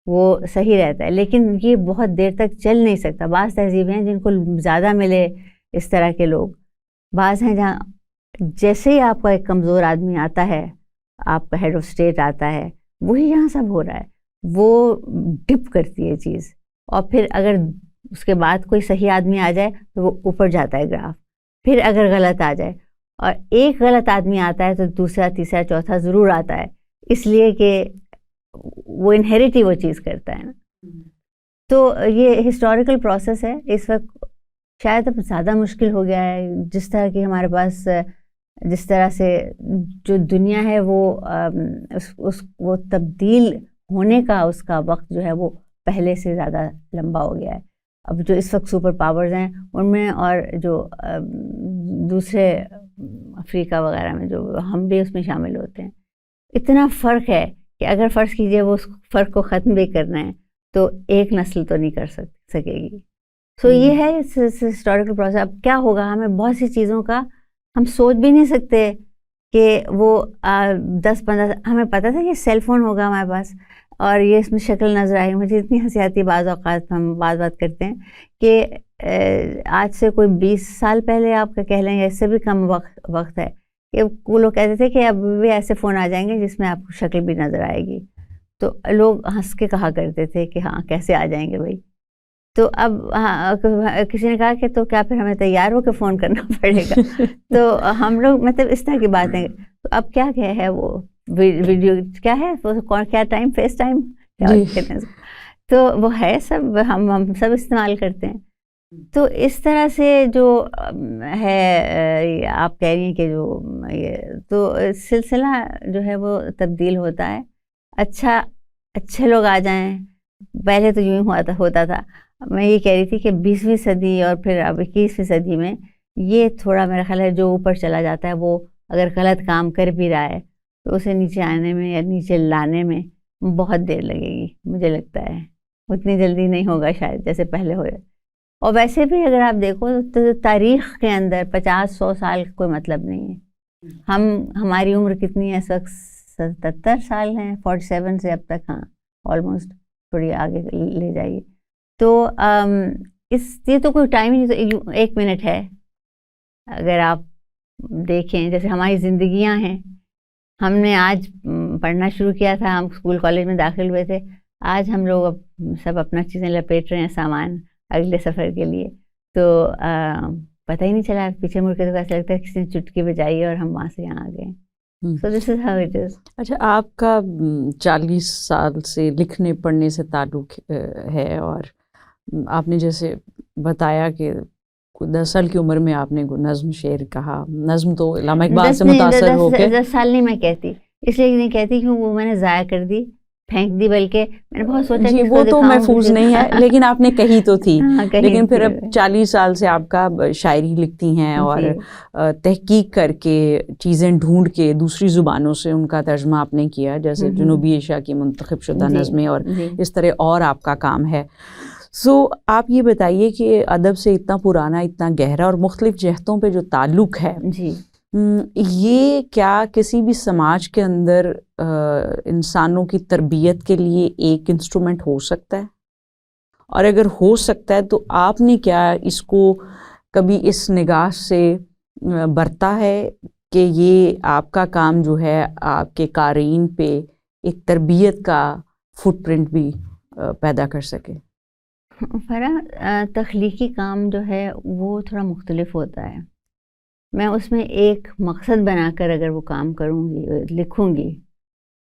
وہ صحیح رہتا ہے, لیکن یہ بہت دیر تک چل نہیں سکتا. بعض تہذیبیں ہیں جن کو زیادہ ملے اس طرح کے لوگ, بعض ہیں جہاں جیسے ہی آپ کا ایک کمزور آدمی آتا ہے, آپ کا ہیڈ آف اسٹیٹ آتا ہے, وہی یہاں سب ہو رہا ہے, وہ ڈپ کرتی ہے چیز, اور پھر اگر اس کے بعد کوئی صحیح آدمی آ جائے تو وہ اوپر جاتا ہے گراف. پھر اگر غلط آ جائے اور ایک غلط آدمی آتا ہے تو دوسرا تیسرا چوتھا ضرور آتا ہے, اس لیے کہ وہ انہیریٹ ہی وہ چیز کرتا ہے نا. تو یہ ہسٹوریکل پروسیس ہے. اس وقت شاید اب زیادہ مشکل ہو گیا ہے. جس طرح کی ہمارے پاس جس طرح سے جو دنیا ہے وہ تبدیل ہونے کا اس کا وقت جو ہے وہ پہلے سے زیادہ لمبا ہو گیا ہے. اب جو اس وقت سپر پاورز ہیں ان میں اور جو دوسرے افریقہ وغیرہ میں جو ہم بھی اس میں شامل ہوتے ہیں, اتنا فرق ہے کہ اگر فرض کیجئے وہ اس فرق کو ختم بھی کرنا ہے تو ایک نسل تو نہیں کر سکے گی. سو یہ ہے ہسٹوریکل پروسیس. اب کیا ہوگا, ہمیں بہت سی چیزوں کا ہم سوچ بھی نہیں سکتے کہ وہ 10-15 ہمیں پتہ تھا کہ سیل فون ہوگا ہمارے پاس اور یہ اس میں شکل نظر آئی. مجھے اتنی ہنسی آتی ہے بعض اوقات ہم بات کرتے ہیں کہ آج سے کوئی 20 سال پہلے آپ کا کہہ لیں یا اس سے بھی کم وقت ہے کہ وہ لوگ کہتے تھے کہ اب بھی ایسے فون آ جائیں گے جس میں آپ کو شکل بھی نظر آئے گی. تو لوگ ہنس کے کہا کرتے تھے کہ ہاں کیسے آ جائیں گے بھائی. تو اب کسی نے کہا کہ تو کیا پھر ہمیں تیار ہو کے فون کرنا پڑے گا. تو ہم لوگ مطلب اس طرح کی باتیں. تو اب کیا ہے وہ ویڈیو کیا ہے کیا ٹائم فیس ٹائم کہتے ہیں, تو وہ ہے سب ہم سب استعمال کرتے ہیں. تو اس طرح سے جو ہے آپ کہہ رہی ہیں کہ جو تو سلسلہ جو ہے وہ تبدیل ہوتا ہے. اچھے لوگ آ جائیں. پہلے تو یوں ہی ہوتا تھا. میں یہ کہہ رہی تھی کہ 20ویں صدی اور پھر اب 21ویں صدی میں یہ تھوڑا میرا خیال ہے جو اوپر چلا جاتا ہے وہ اگر غلط کام کر بھی رہا ہے تو اسے نیچے آنے میں یا نیچے لانے میں بہت دیر لگے گی. مجھے لگتا ہے اتنی جلدی نہیں ہوگا شاید جیسے پہلے ہوئے. اور ویسے بھی اگر آپ دیکھو تو تاریخ کے اندر 50-100 سال کا کوئی مطلب نہیں ہے. ہماری عمر کتنی ہے اس وقت 77 سال ہیں, 47 سے اب تک. ہاں آلموسٹ تھوڑی آگے لے جائیے. تو یہ تو کوئی ٹائم ہی نہیں. تو 1 منٹ ہے اگر آپ دیکھیں جیسے ہماری زندگیاں ہیں. ہم نے آج پڑھنا شروع کیا تھا, ہم اسکول کالج میں داخل ہوئے تھے. آج ہم لوگ سب اپنا چیزیں لپیٹ رہے ہیں سامان اگلے سفر کے لیے. تو پتہ ہی نہیں چلا, پیچھے مڑ کے تو ایسا لگتا ہے کسی نے چٹکی بجائی اور ہم وہاں سے یہاں آ گئے. So this is how it is. اچھا, آپ کا 40 سال سے لکھنے پڑھنے سے تعلق ہے اور آپ نے جیسے بتایا کہ 10 سال کی عمر میں آپ نے نظم شعر کہا. نظم تو علامہ اقبال سے متاثر ہو کے 10 سال نہیں میں کہتی, اس لیے نہیں کہتی کہ وہ میں نے ضائع کر دی, پھینک دی, بلکہ میں نے بہت سوچا جی وہ تو محفوظ نہیں ہے لیکن آپ نے کہی تو تھی. لیکن پھر اب 40 سال سے آپ کا شاعری لکھتی ہیں اور تحقیق کر کے چیزیں ڈھونڈ کے دوسری زبانوں سے ان کا ترجمہ آپ نے کیا, جیسے جنوبی ایشیا کی منتخب شدہ نظمیں اور اس طرح اور آپ کا کام ہے. سو آپ یہ بتائیے کہ ادب سے اتنا پرانا, اتنا گہرا اور مختلف جہتوں پہ جو تعلق ہے, یہ کیا کسی بھی سماج کے اندر انسانوں کی تربیت کے لیے ایک انسٹرومنٹ ہو سکتا ہے؟ اور اگر ہو سکتا ہے تو آپ نے کیا اس کو کبھی اس نگاہ سے برتا ہے کہ یہ آپ کا کام جو ہے آپ کے قارئین پہ ایک تربیت کا فٹ پرنٹ بھی پیدا کر سکے؟ فرا تخلیقی کام جو ہے وہ تھوڑا مختلف ہوتا ہے. میں اس میں ایک مقصد بنا کر اگر وہ کام کروں گی, لکھوں گی,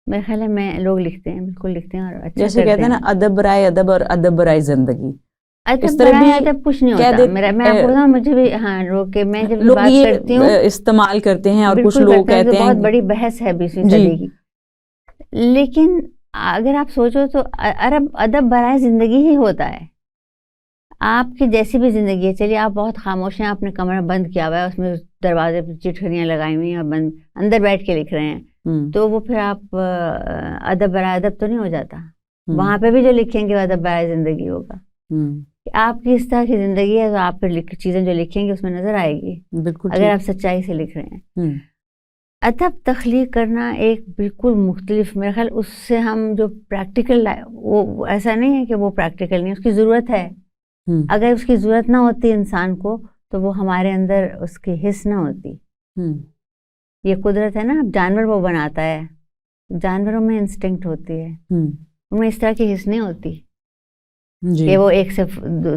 میرے خیال ہے لوگ لکھتے ہیں, بالکل لکھتے ہیں اور اچھا جیسے کہتے ہیں نا ادب برائے ادب اور ادب برائے زندگی. ادب برائے ادب کچھ نہیں ہوتا. میں آپ کو مجھے بھی ہاں روکے میں جب بات کرتی ہوں استعمال کرتے ہیں اور کچھ لوگ کہتے ہیں بہت بڑی بحث ہے 20ویں صدی کی. لیکن اگر آپ سوچو تو ادب برائے زندگی ہی ہوتا ہے. آپ کی جیسی بھی زندگی ہے, چلیے آپ بہت خاموش ہیں, آپ نے کمرہ بند کیا ہوا ہے, اس میں دروازے پہ چٹھیاں لگائی ہوئی ہیں اور اندر بیٹھ کے لکھ رہے ہیں, تو وہ پھر آپ ادب برائے ادب تو نہیں ہو جاتا. وہاں پہ بھی جو لکھیں گے وہ ادب برائے زندگی ہوگا. کہ آپ کی اس طرح کی زندگی ہے تو آپ پھر چیزیں جو لکھیں گے اس میں نظر آئے گی, اگر آپ سچائی سے لکھ رہے ہیں. ادب تخلیق کرنا ایک بالکل مختلف, میرا خیال اس سے ہم جو پریکٹیکل, وہ ایسا نہیں ہے کہ وہ پریکٹیکل نہیں, اس کی ضرورت ہے. اگر اس کی ضرورت نہ ہوتی انسان کو تو وہ ہمارے اندر اس کی حس نہ ہوتی. یہ قدرت ہے نا, اب جانور وہ بناتا ہے, جانوروں میں انسٹنکٹ ہوتی ہے, ان میں اس طرح کی حس نہیں ہوتی کہ وہ ایک سے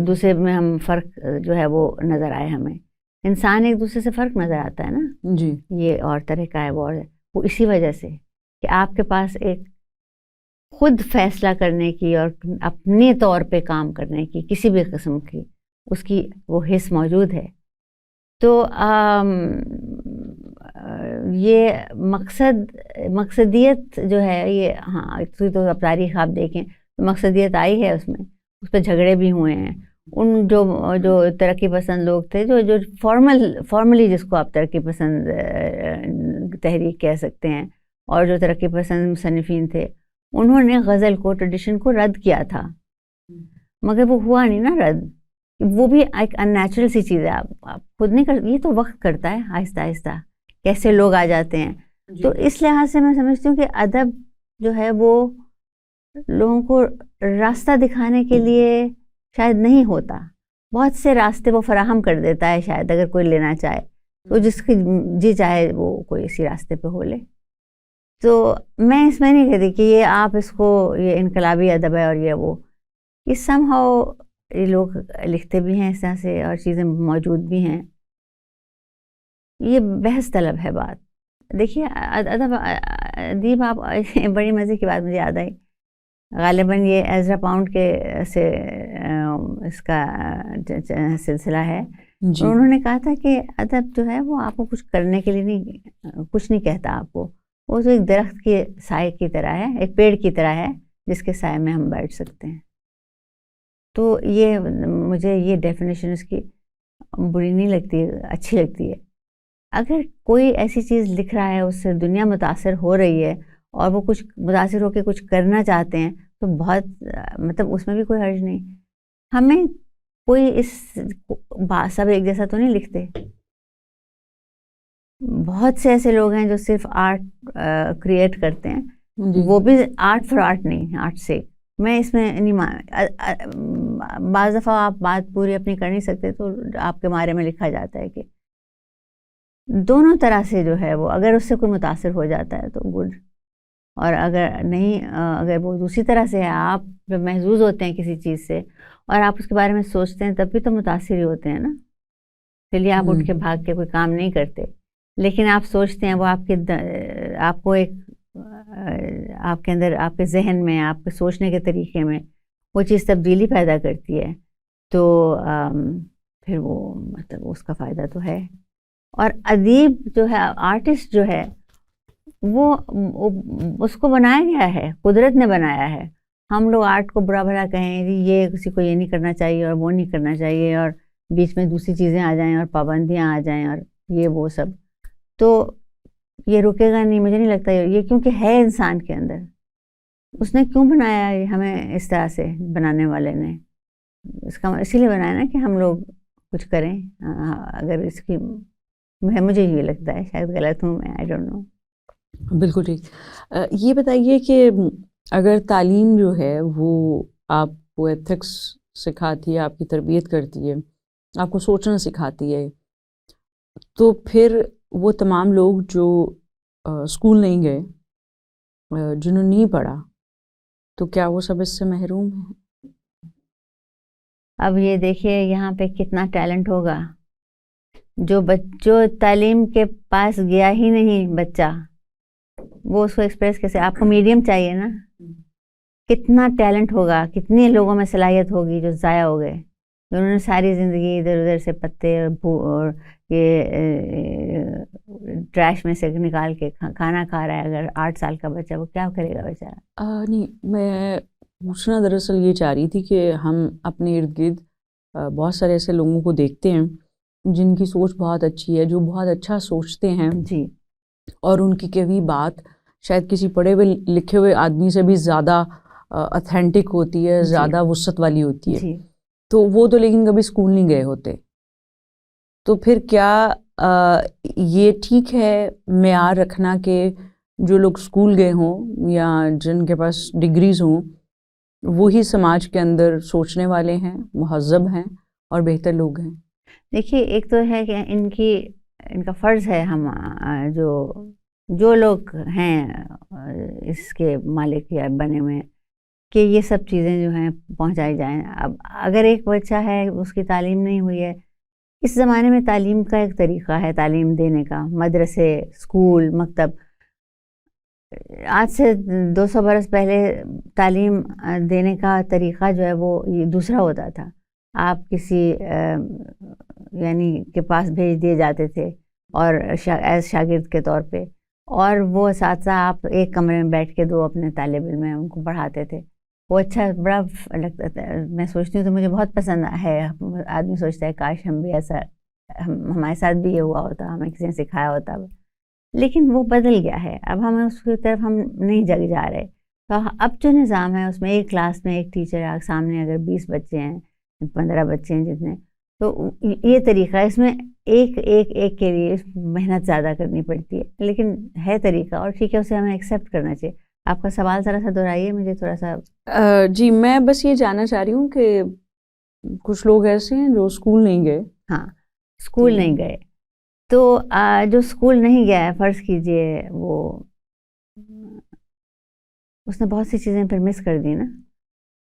دوسرے میں ہم فرق جو ہے وہ نظر آئے. ہمیں انسان ایک دوسرے سے فرق نظر آتا ہے نا, یہ اور طرح کا ہے, وہ اسی وجہ سے کہ آپ کے پاس ایک خود فیصلہ کرنے کی اور اپنے طور پہ کام کرنے کی کسی بھی قسم کی اس کی وہ حس موجود ہے. تو یہ مقصدیت جو ہے یہ ہاں تو اب تاریخ آپ دیکھیں تو مقصدیت آئی ہے اس میں، اس پہ جھگڑے بھی ہوئے ہیں. ان جو ترقی پسند لوگ تھے جو فارملی جس کو آپ ترقی پسند تحریک کہہ سکتے ہیں، اور جو ترقی پسند مصنفین تھے، انہوں نے غزل کو ٹریڈیشن کو رد کیا تھا، مگر وہ ہوا نہیں نا رد. وہ بھی ایک ان نیچرل سی چیز ہے، آپ خود نہیں کر، یہ تو وقت کرتا ہے آہستہ آہستہ کیسے لوگ آ جاتے ہیں. تو اس لحاظ سے میں سمجھتی ہوں کہ ادب جو ہے وہ لوگوں کو راستہ دکھانے کے لیے شاید نہیں ہوتا، بہت سے راستے وہ فراہم کر دیتا ہے شاید، اگر کوئی لینا چاہے تو جس کی جی چاہے وہ کوئی اسی راستے پہ ہو لے. تو میں اس میں نہیں کہتی کہ یہ آپ اس کو یہ انقلابی ادب ہے اور یہ وہ، یہ سم ہاؤ یہ لوگ لکھتے بھی ہیں اس طرح سے اور چیزیں موجود بھی ہیں. یہ بحث طلب ہے بات. دیکھیے ادب ادیب، آپ بڑی مزے کی بات مجھے یاد آئی، غالباً یہ ایزرا پاؤنڈ کے سے اس کا سلسلہ ہے. انہوں نے کہا تھا کہ ادب جو ہے وہ آپ کو کچھ کرنے کے لیے نہیں، کچھ نہیں کہتا آپ کو، وہ تو ایک درخت کے سائے کی طرح ہے، ایک پیڑ کی طرح ہے جس کے سائے میں ہم بیٹھ سکتے ہیں. تو یہ مجھے یہ ڈیفینیشن اس کی بری نہیں لگتی، اچھی لگتی ہے. اگر کوئی ایسی چیز لکھ رہا ہے، اس سے دنیا متاثر ہو رہی ہے اور وہ کچھ متاثر ہو کے کچھ کرنا چاہتے ہیں تو بہت مطلب اس میں بھی کوئی حرج نہیں. ہمیں کوئی اس سب ایک جیسا تو نہیں لکھتے. بہت سے ایسے لوگ ہیں جو صرف آرٹ کریٹ کرتے ہیں، وہ بھی آرٹ فار آرٹ نہیں، آرٹ سے. میں اس میں نہیں بعض دفعہ آپ بات پوری اپنی کر نہیں سکتے تو آپ کے بارے میں لکھا جاتا ہے کہ دونوں طرح سے جو ہے وہ، اگر اس سے کوئی متاثر ہو جاتا ہے تو گڈ، اور اگر نہیں، اگر وہ دوسری طرح سے ہے، آپ جب محظوظ ہوتے ہیں کسی چیز سے اور آپ اس کے بارے میں سوچتے ہیں تب بھی تو متاثر ہی ہوتے ہیں نا. چلیے آپ اٹھ کے بھاگ کے کوئی کام نہیں کرتے، لیکن آپ سوچتے ہیں، وہ آپ کو ایک آپ کے اندر، آپ کے ذہن میں، آپ کے سوچنے کے طریقے میں وہ چیز تبدیلی پیدا کرتی ہے. تو پھر وہ مطلب اس کا فائدہ تو ہے. اور ادیب جو ہے، آرٹسٹ جو ہے، وہ اس کو بنایا گیا ہے، قدرت نے بنایا ہے. ہم لوگ آرٹ کو برا بھلا کہیں، یہ کسی کو یہ نہیں کرنا چاہیے اور وہ نہیں کرنا چاہیے، اور بیچ میں دوسری چیزیں آ جائیں اور پابندیاں آ جائیں اور یہ وہ سب، تو یہ رکے گا نہیں، مجھے نہیں لگتا یہ، کیونکہ ہے انسان کے اندر. اس نے کیوں بنایا ہے ہمیں اس طرح سے، بنانے والے نے اس کا اسی لیے بنایا نا کہ ہم لوگ کچھ کریں. اگر اس کی مجھے یہ لگتا ہے، شاید غلط ہوں میں، آئی ڈونٹ نو. بالکل ٹھیک. یہ بتائیے کہ اگر تعلیم جو ہے وہ آپ کو ایتھکس سکھاتی ہے، آپ کی تربیت کرتی ہے، آپ کو سوچنا سکھاتی ہے، تو پھر وہ تمام لوگ جو اسکول نہیں گئے، جنہوں نے نہیں پڑھا، تو کیا وہ سب اس سے محروم ہیں؟ اب یہ دیکھیے یہاں پہ کتنا ٹیلنٹ ہوگا. جو تعلیم کے پاس گیا ہی نہیں بچہ، وہ اس کو ایکسپریس کیسے؟ آپ کو میڈیم چاہیے نا. کتنا ٹیلنٹ ہوگا، کتنے لوگوں میں صلاحیت ہوگی جو ضائع ہو گئے، انہوں نے ساری زندگی ادھر ادھر سے پتے اور یہ ٹریش میں سے نکال کے کھانا کھا رہا ہے. اگر 8 سال کا بچہ، وہ کیا کرے گا بیچارہ؟ نہیں، میں پوچھنا دراصل یہ چاہ رہی تھی کہ ہم اپنے ارد گرد بہت سارے ایسے لوگوں کو دیکھتے ہیں جن کی سوچ بہت اچھی ہے، جو بہت اچھا سوچتے ہیں جی، اور ان کی کہی بات شاید کسی پڑھے ہوئے لکھے ہوئے آدمی سے بھی زیادہ اتھینٹک ہوتی ہے، زیادہ وسعت والی ہوتی ہے. تو وہ تو لیکن کبھی اسکول نہیں گئے ہوتے. تو پھر کیا یہ ٹھیک ہے معیار رکھنا کہ جو لوگ اسکول گئے ہوں یا جن کے پاس ڈگریز ہوں، وہی سماج کے اندر سوچنے والے ہیں، مہذب ہیں اور بہتر لوگ ہیں؟ دیکھیے ایک تو ہے کہ ان کا فرض ہے، ہم جو لوگ ہیں اس کے مالک یا بنے ہوئے، کہ یہ سب چیزیں جو ہیں پہنچائی جائیں. اب اگر ایک بچہ ہے اس کی تعلیم نہیں ہوئی ہے، اس زمانے میں تعلیم کا ایک طریقہ ہے تعلیم دینے کا، مدرسے، اسکول، مکتب. آج سے 200 برس پہلے تعلیم دینے کا طریقہ جو ہے وہ دوسرا ہوتا تھا. آپ کسی یعنی کے پاس بھیج دیے جاتے تھے اور ایز شاگرد کے طور پہ، اور وہ اساتذہ آپ ایک کمرے میں بیٹھ کے 2 اپنے طالب علم ہیں ان کو پڑھاتے تھے. وہ اچھا بڑا لگتا تھا. میں سوچتی ہوں تو مجھے بہت پسند ہے. آدمی سوچتا ہے کاش ہم بھی ایسا، ہمارے ساتھ بھی یہ ہوا ہوتا، ہمیں کسی نے سکھایا ہوتا. لیکن وہ بدل گیا ہے. اب ہمیں اس کی طرف ہم نہیں جا رہے. تو اب جو نظام ہے اس میں ایک کلاس میں ایک ٹیچر سامنے اگر 20 بچے ہیں، 15 بچے ہیں جتنے، تو یہ طریقہ، اس میں ایک کے لیے محنت زیادہ کرنی پڑتی ہے، لیکن ہے طریقہ اور ٹھیک ہے، اسے ہمیں ایکسیپٹ کرنا چاہیے. آپ کا سوال ذرا سا دہرائیے مجھے تھوڑا سا. جی میں بس یہ جاننا چاہ رہی ہوں کہ کچھ لوگ ایسے ہیں جو اسکول نہیں گئے. ہاں، اسکول نہیں گئے. تو جو اسکول نہیں گیا ہے، فرض کیجئے وہ اس نے بہت سی چیزیں پھر مس کر دی نا.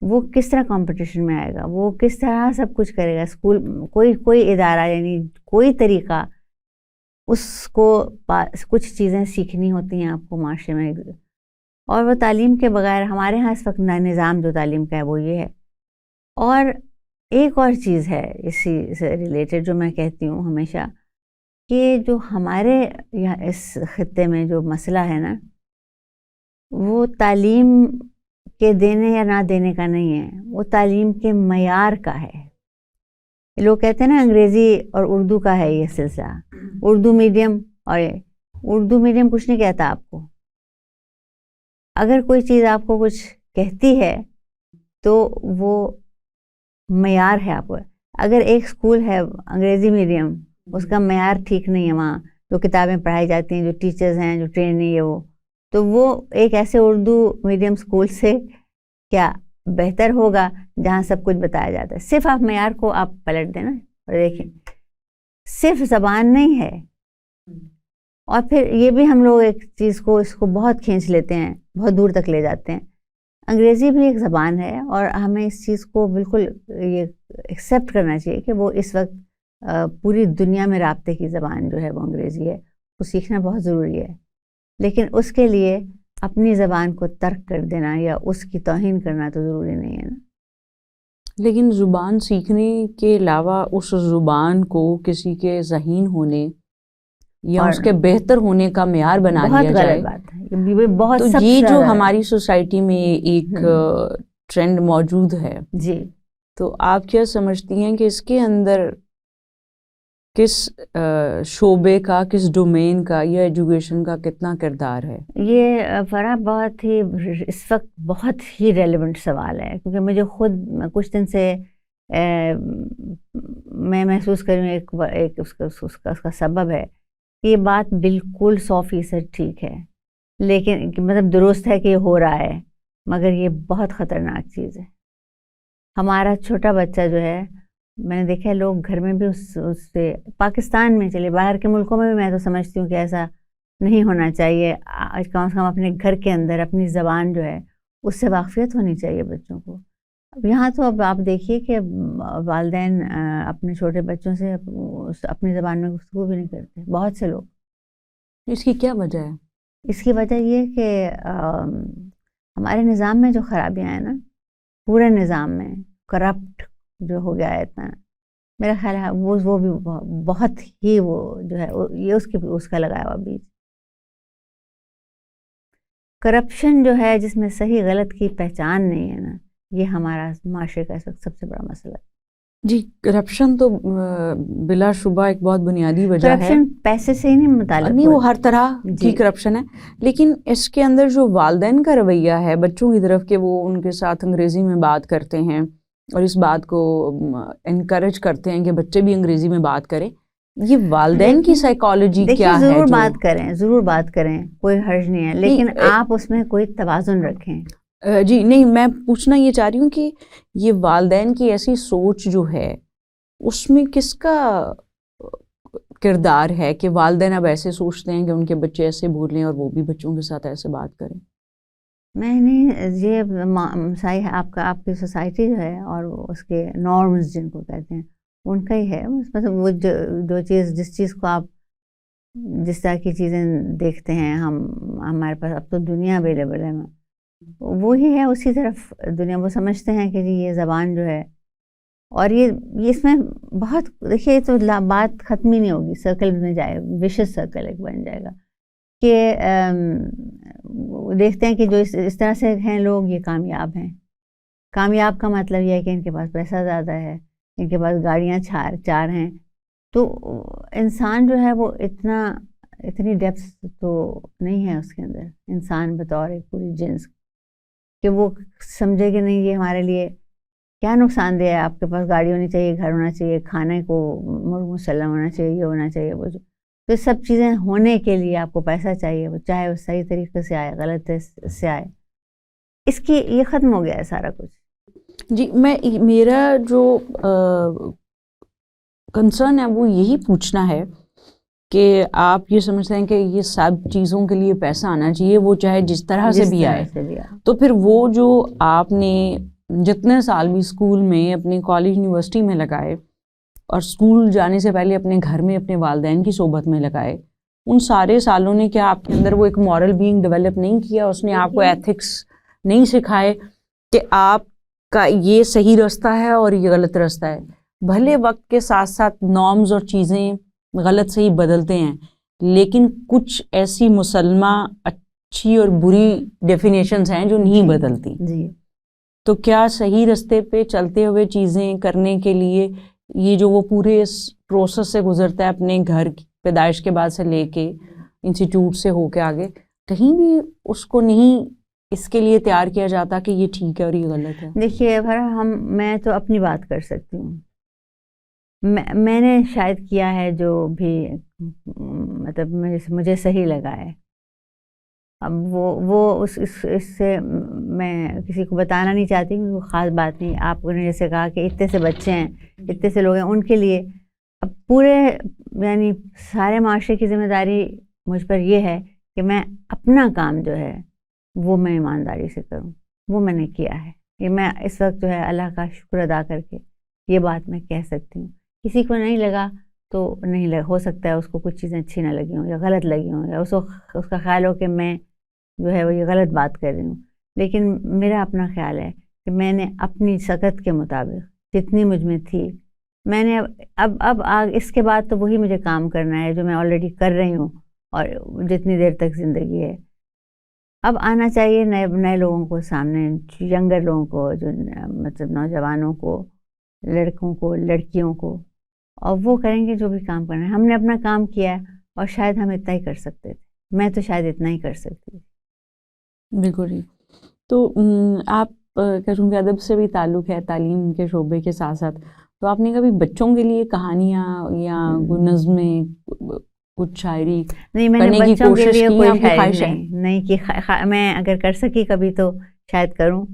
وہ کس طرح کمپٹیشن میں آئے گا؟ وہ کس طرح سب کچھ کرے گا؟ اسکول کوئی ادارہ یعنی کوئی طریقہ، اس کو کچھ چیزیں سیکھنی ہوتی ہیں آپ کو معاشرے میں، اور وہ تعلیم کے بغیر ہمارے ہاں اس وقت نظام جو تعلیم کا ہے وہ یہ ہے. اور ایک اور چیز ہے اسی سے ریلیٹڈ جو میں کہتی ہوں ہمیشہ، کہ جو ہمارے یہاں اس خطے میں جو مسئلہ ہے نا، وہ تعلیم کے دینے یا نہ دینے کا نہیں ہے، وہ تعلیم کے معیار کا ہے. لوگ کہتے ہیں نا انگریزی اور اردو کا ہے یہ سلسلہ. اردو میڈیم، اور اردو میڈیم کچھ نہیں کہتا آپ کو. اگر کوئی چیز آپ کو کچھ کہتی ہے تو وہ معیار ہے آپ کو. اگر ایک اسکول ہے انگریزی میڈیم، اس کا معیار ٹھیک نہیں ہے، وہاں جو کتابیں پڑھائی جاتی ہیں، جو ٹیچرز ہیں، جو ٹرین نہیں ہے وہ، تو وہ ایک ایسے اردو میڈیم اسکول سے کیا بہتر ہوگا جہاں سب کچھ بتایا جاتا ہے. صرف آپ معیار کو آپ پلٹ دینا اور دیکھیں، صرف زبان نہیں ہے. اور پھر یہ بھی ہم لوگ ایک چیز کو، اس کو بہت کھینچ لیتے ہیں، بہت دور تک لے جاتے ہیں. انگریزی بھی ایک زبان ہے، اور ہمیں اس چیز کو بالکل یہ ایکسیپٹ کرنا چاہیے کہ وہ اس وقت پوری دنیا میں رابطے کی زبان جو ہے وہ انگریزی ہے. وہ سیکھنا بہت ضروری ہے، لیکن اس کے لیے اپنی زبان کو ترک کر دینا یا اس کی توہین کرنا تو ضروری نہیں ہے نا. لیکن زبان سیکھنے کے علاوہ اس زبان کو کسی کے ذہین ہونے یا اس کے بہتر ہونے کا معیار بنا لیا جائے، بہت غلط بات ہے. یہ بہت تو سب یہ سے جو زیادہ ہماری سوسائٹی میں ایک ٹرینڈ موجود ہے، جی، تو آپ کیا سمجھتی ہیں کہ اس کے اندر کس شعبے کا، کس ڈومین کا یا ایجوکیشن کا کتنا کردار ہے؟ یہ فرح بہت ہی اس وقت بہت ہی ریلیونٹ سوال ہے، کیونکہ مجھے خود کچھ دن سے میں محسوس کر رہی ہوں ایک اس کا سبب ہے کہ یہ بات بالکل 100% ٹھیک ہے، لیکن مطلب درست ہے کہ یہ ہو رہا ہے، مگر یہ بہت خطرناک چیز ہے. ہمارا چھوٹا بچہ جو ہے، میں نے دیکھا ہے لوگ گھر میں بھی اس سے، پاکستان میں چلے باہر کے ملکوں میں بھی میں تو سمجھتی ہوں کہ ایسا نہیں ہونا چاہیے. کم از کم اپنے گھر کے اندر اپنی زبان جو ہے اس سے واقفیت ہونی چاہیے بچوں کو. اب یہاں تو اب آپ دیکھیے کہ والدین اپنے چھوٹے بچوں سے اپنی زبان میں گفتگو بھی نہیں کرتے، بہت سے لوگ. اس کی کیا وجہ ہے؟ اس کی وجہ یہ کہ ہمارے نظام میں جو خرابیاں ہیں نا، پورے نظام میں کرپٹ جو ہو گیا ہے اتنا، میرا خیال ہے وہ بھی بہت ہی وہ جو ہے یہ اس کا لگایا ہوا بیج. کرپشن جو ہے جس میں صحیح غلط کی پہچان نہیں ہے نا، یہ ہمارا معاشرے کا سب سے بڑا مسئلہ ہے. جی، کرپشن تو بلا شبہ ایک بہت بنیادی وجہ ہے. کرپشن پیسے سے ہی نہیں متعلق، نہیں، وہ ہر طرح کی کرپشن ہے، لیکن اس کے اندر جو والدین کا رویہ ہے بچوں کی طرف کہ وہ ان کے ساتھ انگریزی میں بات کرتے ہیں اور اس بات کو انکریج کرتے ہیں کہ بچے بھی انگریزی میں بات کریں، یہ والدین کی سائیکالوجی کیا ہے؟ ضرور بات کریں، کوئی حرج نہیں ہے، لیکن آپ اس میں کوئی توازن رکھیں. جی نہیں، میں پوچھنا یہ چاہ رہی ہوں کہ یہ والدین کی ایسی سوچ جو ہے اس میں کس کا کردار ہے کہ والدین اب ایسے سوچتے ہیں کہ ان کے بچے ایسے بولیں اور وہ بھی بچوں کے ساتھ ایسے بات کریں؟ میں نہیں، یہ آپ کی سوسائٹی جو ہے اور اس کے نارمز جن کو کہتے ہیں ان کا ہی ہے. مطلب وہ جس چیز کو آپ جس طرح کی چیزیں دیکھتے ہیں، ہمارے پاس اب تو دنیا اویلیبل ہے، وہی ہے اسی طرف دنیا. وہ سمجھتے ہیں کہ جی یہ زبان جو ہے اور یہ اس میں بہت دیکھیے تو بات ختم ہی نہیں ہوگی، سرکل میں جائے، وشس سرکل ایک بن جائے گا کہ دیکھتے ہیں کہ جو اس طرح سے ہیں لوگ یہ کامیاب ہیں. کامیاب کا مطلب یہ ہے کہ ان کے پاس پیسہ زیادہ ہے، ان کے پاس گاڑیاں چار ہیں. تو انسان جو ہے وہ اتنی ڈیپس تو نہیں ہے اس کے اندر، انسان بطور ایک پوری جنس، کہ وہ سمجھے کہ نہیں یہ ہمارے لیے کیا نقصان دہ ہے. آپ کے پاس گاڑی ہونی چاہیے، گھر ہونا چاہیے، کھانے کو مسلم ہونا چاہیے، یہ ہونا چاہیے، وہ تو سب چیزیں ہونے کے لیے آپ کو پیسہ چاہیے، وہ چاہے وہ صحیح طریقے سے آئے غلط سے آئے. اس کی یہ ختم ہو گیا ہے سارا کچھ. جی میرا جو کنسرن ہے وہ یہی پوچھنا ہے کہ آپ یہ سمجھتے ہیں کہ یہ سب چیزوں کے لیے پیسہ آنا چاہیے، وہ چاہے جس طرح سے بھی آئے. تو پھر وہ جو آپ نے جتنے سال بھی اسکول میں، اپنے کالج یونیورسٹی میں لگائے، اور اسکول جانے سے پہلے اپنے گھر میں اپنے والدین کی صحبت میں لگائے، ان سارے سالوں نے کیا آپ کے اندر وہ ایک مورل بینگ ڈیولپ نہیں کیا؟ اس نے آپ کو ایتھکس نہیں سکھائے کہ آپ کا یہ صحیح راستہ ہے اور یہ غلط راستہ ہے؟ بھلے وقت کے ساتھ ساتھ نارمز اور چیزیں غلط صحیح بدلتے ہیں، لیکن کچھ ایسی مسلمہ اچھی اور بری ڈیفینیشنز ہیں جو نہیں بدلتی. جی. تو کیا صحیح راستے پہ چلتے ہوئے چیزیں کرنے کے لیے یہ جو وہ پورے اس پروسیس سے گزرتا ہے، اپنے گھر کی پیدائش کے بعد سے لے کے انسٹیٹیوٹ سے ہو کے آگے، کہیں بھی اس کو نہیں اس کے لیے تیار کیا جاتا کہ یہ ٹھیک ہے اور یہ غلط ہے؟ دیکھیے میں تو اپنی بات کر سکتی ہوں. میں نے شاید کیا ہے جو بھی مطلب مجھے صحیح لگا ہے. اب وہ اس سے میں کسی کو بتانا نہیں چاہتی، وہ خاص بات نہیں. آپ نے جیسے کہا کہ اتنے سے بچے ہیں، اتنے سے لوگ ہیں، ان کے لیے اب پورے یعنی سارے معاشرے کی ذمہ داری مجھ پر یہ ہے کہ میں اپنا کام جو ہے وہ میں ایمانداری سے کروں. وہ میں نے کیا ہے. یہ میں اس وقت جو ہے اللہ کا شکر ادا کر کے یہ بات میں کہہ سکتی ہوں. کسی کو نہیں لگا تو نہیں لگا، ہو سکتا ہے اس کو کچھ چیزیں اچھی نہ لگی ہوں یا غلط لگی ہوں، یا اس کا خیال ہو کہ میں جو ہے وہ یہ غلط بات کر رہی ہوں. لیکن میرا اپنا خیال ہے کہ میں نے اپنی سکت کے مطابق جتنی مجھ میں تھی، میں نے اب اس کے بعد تو وہی مجھے کام کرنا ہے جو میں آلریڈی کر رہی ہوں، اور جتنی دیر تک زندگی ہے. اب آنا چاہیے نئے لوگوں کو سامنے، ینگر لوگوں کو، جو مطلب نوجوانوں کو، لڑکوں کو، لڑکیوں کو، اور وہ کریں گے جو بھی کام کرنا ہے. ہم نے اپنا کام کیا ہے اور شاید ہم اتنا ہی کر سکتے تھے. میں تو شاید اتنا ہی کر سکتی تھی. بالکل جی. تو آپ کا چونکہ ادب سے بھی تعلق ہے، تعلیم کے شعبے کے ساتھ ساتھ، تو آپ نے کبھی بچوں کے لیے کہانیاں یا نظمیں، کچھ شاعری نہیں، میں نے بچوں کے لیے کوئی شاعری نہیں کی. میں اگر کر سکی کبھی تو شاید کروں،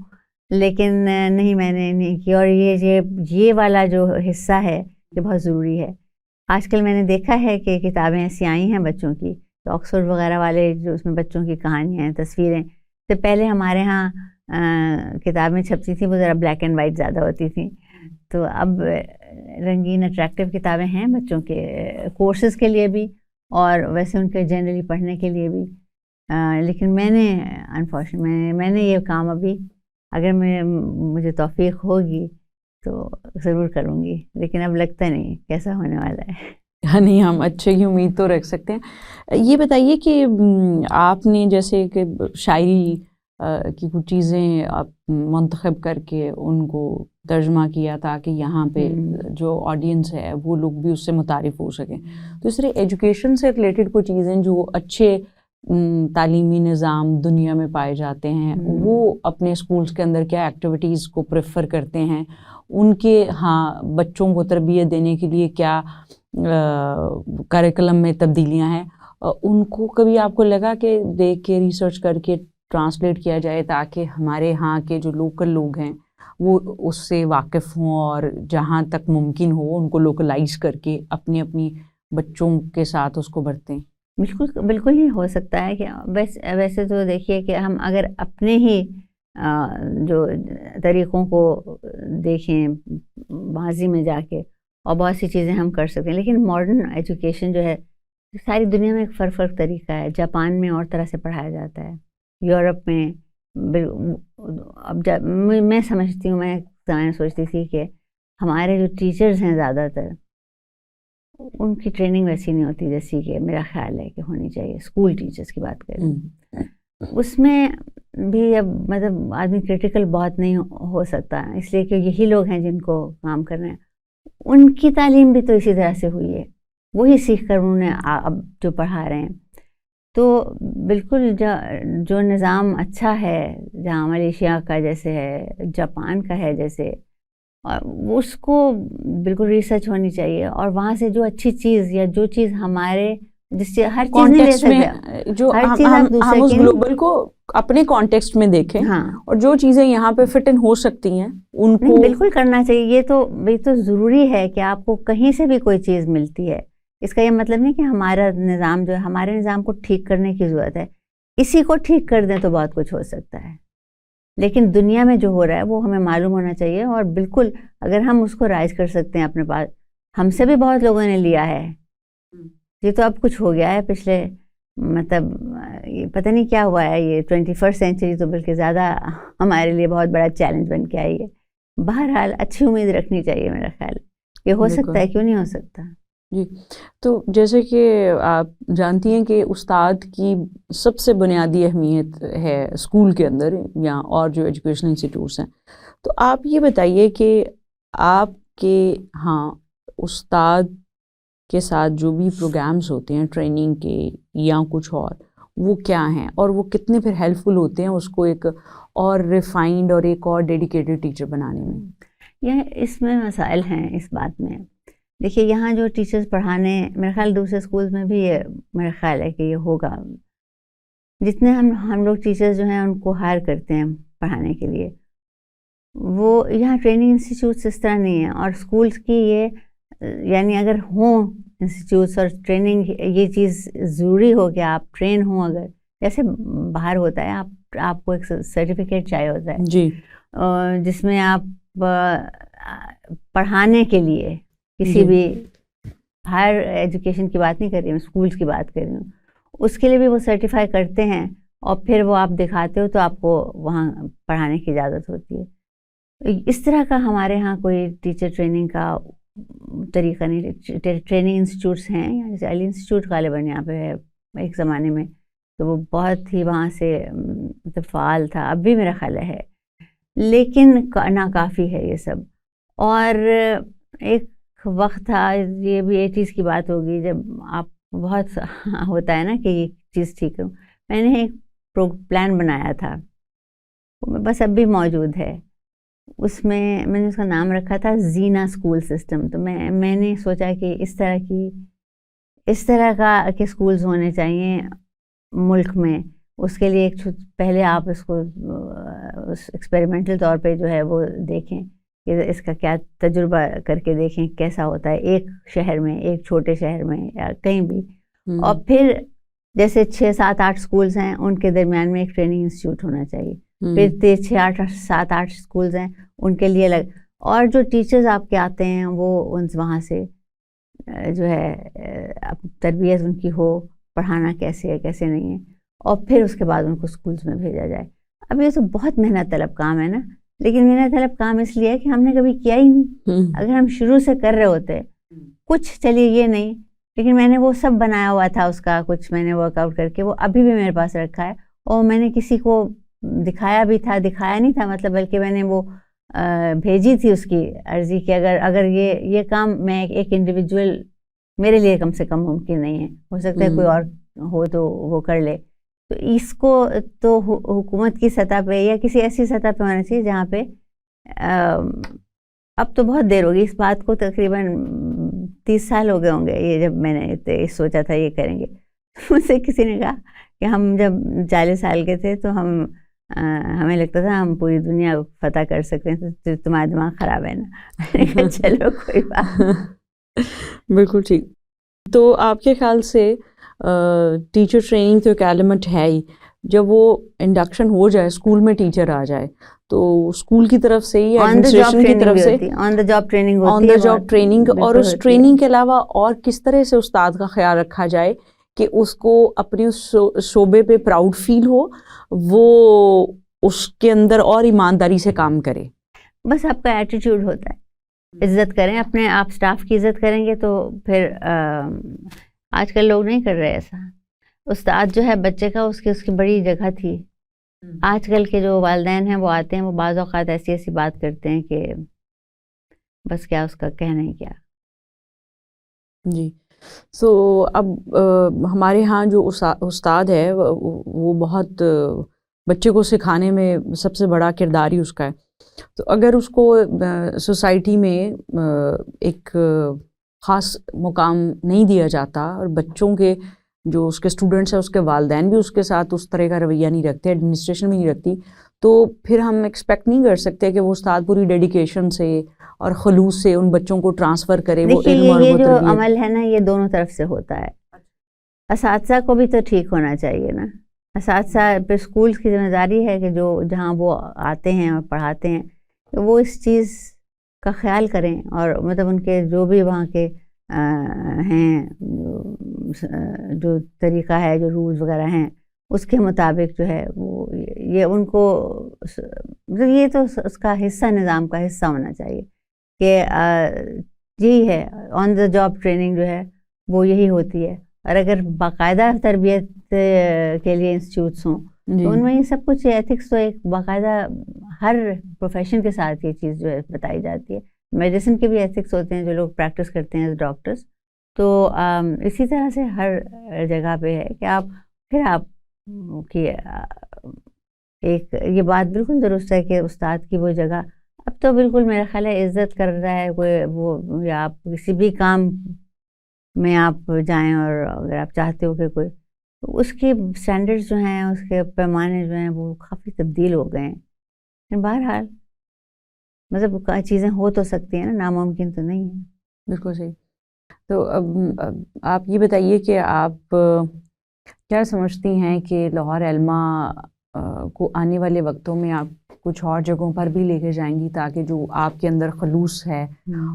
لیکن نہیں، میں نے نہیں کی. اور یہ والا جو حصہ ہے یہ بہت ضروری ہے. آج کل میں نے دیکھا ہے کہ کتابیں ایسی آئی ہیں بچوں کی، تو آکسفورڈ وغیرہ والے جو اس میں بچوں کی کہانیاں ہیں، تصویریں. تو پہلے ہمارے ہاں کتابیں چھپتی تھیں، وہ ذرا بلیک اینڈ وائٹ زیادہ ہوتی تھیں. تو اب رنگین اٹریکٹیو کتابیں ہیں بچوں کے کورسز کے لیے بھی، اور ویسے ان کے جنرلی پڑھنے کے لیے بھی. لیکن میں نے انفارچونیٹلی میں نے یہ کام ابھی، اگر مجھے توفیق ہوگی تو ضرور کروں گی، لیکن اب لگتا نہیں کیسا ہونے والا ہے. نہیں، ہم اچھے کی امید تو رکھ سکتے ہیں. یہ بتائیے کہ آپ نے جیسے کہ شاعری کی کچھ چیزیں منتخب کر کے ان کو ترجمہ کیا تاکہ یہاں پہ جو آڈینس ہے وہ لوگ بھی اس سے متعارف ہو سکیں، تو اس طرح ایجوکیشن سے ریلیٹڈ کچھ چیزیں جو اچھے تعلیمی نظام دنیا میں پائے جاتے ہیں، وہ اپنے اسکولس کے اندر کیا ایکٹیویٹیز کو پریفر کرتے ہیں؟ ان کے ہاں بچوں کو تربیت دینے کے لیے کیا کریکلم میں تبدیلیاں ہیں؟ ان کو کبھی آپ کو لگا کہ دیکھ کے ریسرچ کر کے ٹرانسلیٹ کیا جائے تاکہ ہمارے ہاں کے جو لوکل لوگ ہیں وہ اس سے واقف ہوں، اور جہاں تک ممکن ہو ان کو لوکلائز کر کے اپنی بچوں کے ساتھ اس کو برتیں؟ بالکل ہی ہو سکتا ہے کہ ویسے تو دیکھیے کہ ہم اگر اپنے ہی جو طریقوں کو دیکھیں ماضی میں جا کے، اور بہت سی چیزیں ہم کر سکتے ہیں، لیکن ماڈرن ایجوکیشن جو ہے ساری دنیا میں ایک فرق طریقہ ہے. جاپان میں اور طرح سے پڑھایا جاتا ہے، یورپ میں. اب میں سمجھتی ہوں، میں سوچتی تھی کہ ہمارے جو ٹیچرز ہیں زیادہ تر ان کی ٹریننگ ویسی نہیں ہوتی جیسی کہ میرا خیال ہے کہ ہونی چاہیے. اسکول ٹیچرز کی بات کریں, اس میں بھی اب مطلب آدمی کرٹیکل بہت نہیں ہو سکتا, اس لیے کہ یہی لوگ ہیں جن کو کام کر رہے ہیں. ان کی تعلیم بھی تو اسی طرح سے ہوئی ہے, وہی سیکھ کر انہوں نے اب جو پڑھا رہے ہیں. تو بالکل جو نظام اچھا ہے, جہاں ملیشیا کا جیسے ہے, جاپان کا ہے جیسے, اس کو بالکل ریسرچ ہونی چاہیے, اور وہاں سے جو اچھی چیز یا جو چیز ہمارے جس سے ہر چیز نہیں لے سکتے, جو ہر چیز آپ دوسرے ہم اس گلوبل کو اپنے کانٹیکسٹ میں دیکھیں, ہاں, اور جو چیزیں یہاں پہ فٹ ان ہو سکتی ہیں ان کو بالکل کرنا چاہیے. یہ تو ضروری ہے کہ آپ کو کہیں سے بھی کوئی چیز ملتی ہے. اس کا یہ مطلب نہیں کہ ہمارا نظام جو ہے, ہمارے نظام کو ٹھیک کرنے کی ضرورت ہے. اسی کو ٹھیک کر دیں تو بہت کچھ ہو سکتا ہے, لیکن دنیا میں جو ہو رہا ہے وہ ہمیں معلوم ہونا چاہیے. اور بالکل اگر ہم اس کو رائز کر سکتے ہیں اپنے پاس, ہم سے بھی بہت لوگوں نے لیا ہے. یہ تو اب کچھ ہو گیا ہے پچھلے, مطلب یہ پتہ نہیں کیا ہوا ہے, یہ 21 سینچری تو بلکہ زیادہ ہمارے لیے بہت بڑا چیلنج بن کے آئی ہے. بہرحال اچھی امید رکھنی چاہیے میرا خیال, یہ ہو سکتا ہے, کیوں نہیں ہو سکتا. جی, تو جیسے کہ آپ جانتی ہیں کہ استاد کی سب سے بنیادی اہمیت ہے اسکول کے اندر یا اور جو ایجوکیشنل انسٹیٹیوٹس ہیں, تو آپ یہ بتائیے کہ آپ کے ہاں استاد کے ساتھ جو بھی پروگرامز ہوتے ہیں ٹریننگ کے یا کچھ اور, وہ کیا ہیں اور وہ کتنے پھر ہیلپ فل ہوتے ہیں اس کو ایک اور ریفائنڈ اور ایک اور ڈیڈیکیٹڈ ٹیچر بنانے میں؟ یہ اس میں مسائل ہیں اس بات میں. دیکھیے یہاں جو ٹیچرز پڑھانے, میرا خیال دوسرے اسکولز میں بھی یہ میرا خیال ہے کہ یہ ہوگا, جتنے ہم لوگ ٹیچرز جو ہیں ان کو ہائر کرتے ہیں پڑھانے کے لیے, وہ یہاں ٹریننگ انسٹیٹیوٹس اس طرح نہیں ہیں. اور اسکولس کی یہ یعنی اگر ہوں انسٹیٹیوٹس اور ٹریننگ, یہ چیز ضروری ہو کہ آپ ٹرین ہوں, اگر جیسے باہر ہوتا ہے آپ کو ایک سرٹیفکیٹ چاہیے ہوتا ہے جی, جس میں آپ پڑھانے کے لیے کسی بھی ہائر ایجوکیشن کی بات نہیں کر رہی ہوں, اسکولس کی بات کر رہی ہوں, اس کے لیے بھی وہ سرٹیفائی کرتے ہیں, اور پھر وہ آپ دکھاتے ہو تو آپ کو وہاں پڑھانے کی اجازت ہوتی ہے. اس طرح کا ہمارے ہاں کوئی ٹیچر ٹریننگ کا طریقہ نہیں. ٹریننگ انسٹیٹیوٹس ہیں, جیسے علی انسٹیٹیوٹ غالباً یہاں پہ ہے ایک زمانے میں, تو وہ بہت ہی وہاں سے مطلب فعال تھا, اب بھی میرا خیال ہے, لیکن ناکافی ہے یہ سب. اور ایک وقت تھا, یہ بھی 80s کی بات ہوگی, جب آپ بہت ہوتا ہے نا کہ یہ چیز ٹھیک کروں, میں نے ایک پلان بنایا تھا, بس اب بھی موجود ہے. اس میں نے اس کا نام رکھا تھا زینا اسکول سسٹم. تو میں نے سوچا کہ اس طرح کا کہ اسکولز ہونے چاہیے ملک میں. اس کے لیے پہلے آپ اس کو ایکسپیریمنٹل طور پہ جو ہے وہ دیکھیں کہ اس کا کیا تجربہ کر کے دیکھیں کیسا ہوتا ہے ایک شہر میں, ایک چھوٹے شہر میں یا کہیں بھی. اور پھر جیسے 6, 7, 8 اسکولز ہیں, ان کے درمیان میں ایک ٹریننگ انسٹیٹیوٹ ہونا چاہیے. پھر 6, 7, 8 اسکولز ہیں, ان کے لیے الگ, اور جو ٹیچرز آپ کے آتے ہیں وہ وہاں سے جو ہے تربیت ان کی ہو, پڑھانا کیسے ہے کیسے نہیں ہے, اور پھر اس کے بعد ان کو اسکولز میں بھیجا جائے. اب یہ تو بہت محنت طلب کام ہے نا, لیکن محنت طلب کام اس لیے ہے کہ ہم نے کبھی کیا ہی نہیں. اگر ہم شروع سے کر رہے ہوتے کچھ, چلیے یہ نہیں, لیکن میں نے وہ سب بنایا ہوا تھا, اس کا کچھ میں نے ورک آؤٹ کر کے وہ ابھی بھی میرے پاس رکھا ہے, اور میں نے کسی کو دکھایا نہیں تھا مطلب, بلکہ میں نے وہ بھیجی تھی اس کی عرضی کہ اگر یہ کام میں ایک انڈیویجول میرے لیے کم سے کم ممکن نہیں ہے, ہو سکتا ہے کوئی اور ہو تو وہ کر لے. تو اس کو تو حکومت کی سطح پہ یا کسی ایسی سطح پہ ہونا چاہیے جہاں پہ اب تو بہت دیر ہوگی اس بات کو, تقریباً 30 سال ہو گئے ہوں گے یہ جب میں نے سوچا تھا یہ کریں گے. مجھ سے کسی نے کہا کہ ہم جب 40 سال کے تھے تو ہمیں لگتا تھا ہم پوری دنیا فتح کر سکتے ہیں, تو تمہارا دماغ خراب ہے نا. چلو کوئی بات. بالکل ٹھیک. تو آپ کے خیال سے ٹیچر ٹریننگ تو ایک ایلیمنٹ ہے ہی, جب وہ انڈکشن ہو جائے, اسکول میں ٹیچر آ جائے, تو اسکول کی طرف سے یا ایڈمنسٹریشن کی طرف سے on the job training on the job training, اور اس ٹریننگ کے علاوہ اور کس طرح سے استاد کا خیال رکھا جائے کہ اس کو اپنے اس شعبے پہ پراؤڈ فیل ہو, وہ اس کے اندر اور ایمانداری سے کام کرے. بس آپ کا ایٹیٹیوڈ ہوتا ہے, عزت کریں اپنے آپ، اسٹاف کی عزت کریں گے تو پھر آج کل لوگ نہیں کر رہے ایسا. استاد جو ہے بچے کا اس کی بڑی جگہ تھی. آج کل کے جو والدین ہیں وہ آتے ہیں، وہ بعض اوقات ایسی بات کرتے ہیں کہ بس کیا اس کا کہنا ہی کیا. جی. سو اب ہمارے ہاں جو استاد ہے وہ بہت بچے کو سکھانے میں سب سے بڑا کردار ہی اس کا ہے. تو اگر اس کو سوسائٹی میں ایک خاص مقام نہیں دیا جاتا اور بچوں کے جو اس کے اسٹوڈنٹس ہیں اس کے والدین بھی اس کے ساتھ اس طرح کا رویہ نہیں رکھتے، ایڈمنسٹریشن بھی نہیں رکھتی، تو پھر ہم ایکسپیکٹ نہیں کر سکتے کہ وہ استاد پوری ڈیڈیکیشن سے اور خلوص سے ان بچوں کو ٹرانسفر کرے. وہ علم اور یہ وہ جو تربیت عمل ہے نا یہ دونوں طرف سے ہوتا ہے. اساتذہ کو بھی تو ٹھیک ہونا چاہیے نا. اساتذہ پہ اسکول کی ذمہ داری ہے کہ جو جہاں وہ آتے ہیں اور پڑھاتے ہیں وہ اس چیز کا خیال کریں، اور مطلب ان کے جو بھی وہاں کے ہیں جو طریقہ ہے، جو رولز وغیرہ ہیں اس کے مطابق جو ہے وہ یہ ان کو مطلب یہ تو اس کا حصہ، نظام کا حصہ ہونا چاہیے کہ یہی ہے آن دا جاب ٹریننگ جو ہے وہ یہی ہوتی ہے. اور اگر باقاعدہ تربیت کے لیے انسٹیٹیوٹس ہوں تو ان میں یہ سب کچھ ایتھکس تو ایک باقاعدہ ہر پروفیشن کے ساتھ یہ چیز جو ہے بتائی جاتی ہے. میڈیسن کے بھی ایتھکس ہوتے ہیں جو لوگ پریکٹس کرتے ہیں ڈاکٹرس. تو اسی طرح سے ہر جگہ پہ ہے کہ آپ کی ایک یہ بات بالکل درست ہے کہ استاد کی وہ جگہ اب تو بالکل میرا خیال ہے عزت کر رہا ہے کوئی وہ، یا آپ کسی بھی کام میں آپ جائیں اور اگر آپ چاہتے ہو کہ کوئی اس کے اسٹینڈرڈز جو ہیں، اس کے پیمانے جو ہیں وہ کافی تبدیل ہو گئے ہیں. بہرحال مطلب چیزیں ہو تو سکتی ہیں نا، ناممکن تو نہیں ہے. بالکل صحیح. تو اب آپ یہ بتائیے کہ آپ کیا سمجھتی ہیں کہ لاہور علما کو آنے والے وقتوں میں آپ کچھ اور جگہوں پر بھی لے کے جائیں گی تاکہ جو آپ کے اندر خلوص ہے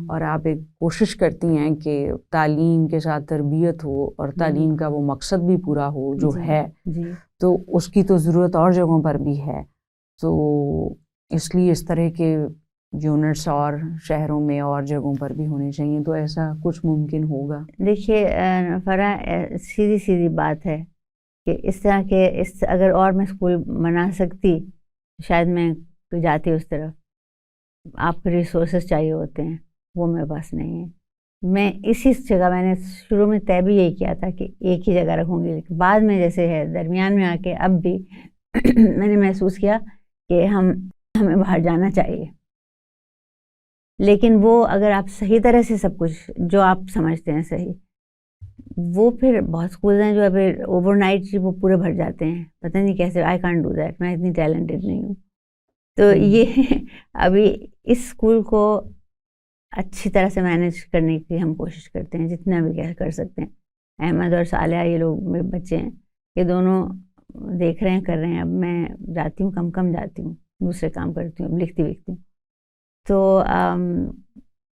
اور آپ ایک کوشش کرتی ہیں کہ تعلیم کے ساتھ تربیت ہو اور تعلیم کا وہ مقصد بھی پورا ہو جو ہے، تو اس کی تو ضرورت اور جگہوں پر بھی ہے. تو اس لیے اس طرح کے یونٹس اور شہروں میں اور جگہوں پر بھی ہونے چاہیے. تو ایسا کچھ ممکن ہوگا؟ دیکھیے فرا سیدھی بات ہے کہ اس طرح کے اگر اور میں اسکول بنا سکتی شاید میں جاتی اس طرف. آپ کو ریسورسز چاہیے ہوتے ہیں، وہ میرے پاس نہیں ہے. میں اسی جگہ میں نے شروع میں طے بھی یہی کیا تھا کہ ایک ہی جگہ رکھوں گی، لیکن بعد میں جیسے ہے درمیان میں آ کے اب بھی میں نے محسوس کیا کہ ہمیں باہر جانا چاہیے. لیکن وہ اگر آپ صحیح طرح سے سب کچھ جو آپ سمجھتے ہیں صحیح، وہ پھر بہت اسکول ہیں جو ابھی اوور نائٹ وہ پورے بھر جاتے ہیں. پتہ نہیں کیسے، آئی کانٹ ڈو دیٹ، میں اتنی ٹیلنٹڈ نہیں ہوں. تو یہ ابھی اس اسکول کو اچھی طرح سے مینیج کرنے کی ہم کوشش کرتے ہیں جتنا بھی کر سکتے ہیں. احمد اور صالحہ یہ لوگ میرے بچے ہیں، یہ دونوں دیکھ رہے ہیں، کر رہے ہیں. اب میں جاتی ہوں، کم جاتی ہوں، دوسرے کام کرتی ہوں، لکھتی ہوں. تو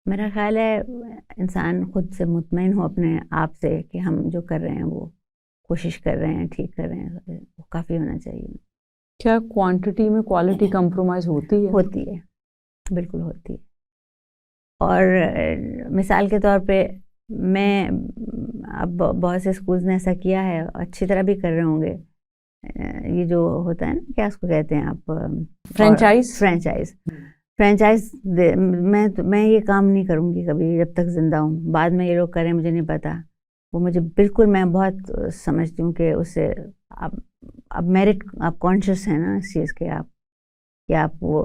میرا خیال ہے انسان خود سے مطمئن ہو اپنے آپ سے کہ ہم جو کر رہے ہیں وہ کوشش کر رہے ہیں، ٹھیک کر رہے ہیں، وہ کافی ہونا چاہیے. کیا کوانٹٹی میں کوالٹی کمپرومائز ہوتی ہے؟ ہوتی ہے، بالکل ہوتی ہے. اور مثال کے طور پہ میں اب بہت سے اسکولز نے ایسا کیا ہے، اچھی طرح بھی کر رہے ہوں گے. یہ جو ہوتا ہے نا، کیا اس کو کہتے ہیں آپ، فرینچائز. میں یہ کام نہیں کروں گی کبھی جب تک زندہ ہوں. بعد میں یہ لوگ کریں مجھے نہیں پتا، وہ مجھے بالکل، میں بہت سمجھتی ہوں کہ اس سے اب میرٹ آپ کانشیس ہیں نا اس چیز کے، آپ کہ آپ وہ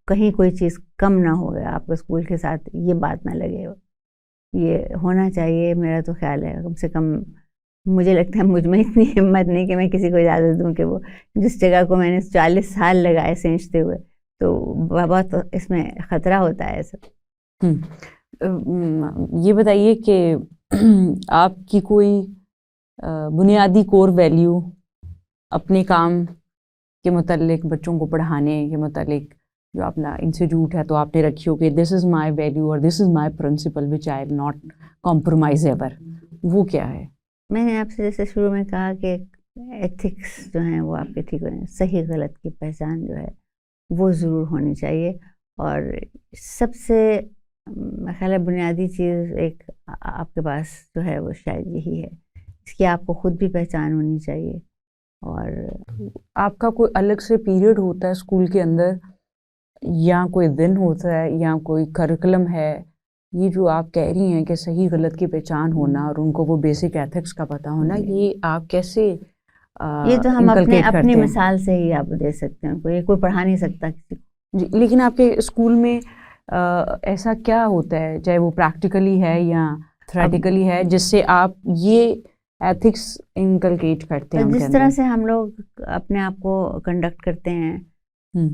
کہیں کوئی چیز کم نہ ہو، آپ کو اسکول کے ساتھ یہ بات نہ لگے. یہ ہونا چاہیے. میرا تو خیال ہے کم سے کم مجھے لگتا ہے مجھ میں اتنی ہمت نہیں کہ میں کسی کو اجازت دوں کہ وہ جس جگہ کو میں نے 40 سال لگائے سینچتے ہوئے، تو بہت اس میں خطرہ ہوتا ہے سب. یہ بتائیے کہ آپ کی کوئی بنیادی کور ویلیو اپنے کام کے متعلق، بچوں کو پڑھانے کے متعلق، جو اپنا انسٹیٹیوٹ ہے تو آپ نے رکھی ہو کہ دس از مائی ویلیو اور this is my principle which I will not compromise ever, وہ کیا ہے؟ میں نے آپ سے جیسے شروع میں کہا کہ ایتھکس جو ہیں وہ آپ کے ٹھیک ہونے، صحیح غلط کی پہچان جو ہے وہ ضرور ہونی چاہیے. اور سب سے خیال ہے بنیادی چیز ایک آپ کے پاس جو ہے وہ شاید یہی ہے، اس کی آپ کو خود بھی پہچان ہونی چاہیے. اور آپ کا کوئی الگ سے پیریڈ ہوتا ہے اسکول کے اندر، یا کوئی دن ہوتا ہے، یا کوئی کریکولم ہے؟ یہ جو آپ کہہ رہی ہیں کہ صحیح غلط کی پہچان ہونا اور ان کو وہ بیسک ایتھکس کا پتہ ہونا، یہ آپ کیسے یہ تو ہم انکلکیٹ کرتے اپنی ہیں؟ مثال سے ہی آپ دے سکتے ہیں، یہ کوئی پڑھا نہیں سکتا کسی کو. جی، لیکن آپ کے اسکول میں ایسا کیا ہوتا ہے، چاہے وہ پریکٹیکلی ہے یا تھریٹیکلی ہے، جس سے آپ یہ ایتھکس انکلکیٹ کرتے ہیں ان کے جس اندر؟ طرح سے ہم لوگ اپنے آپ کو کنڈکٹ کرتے ہیں ہوں،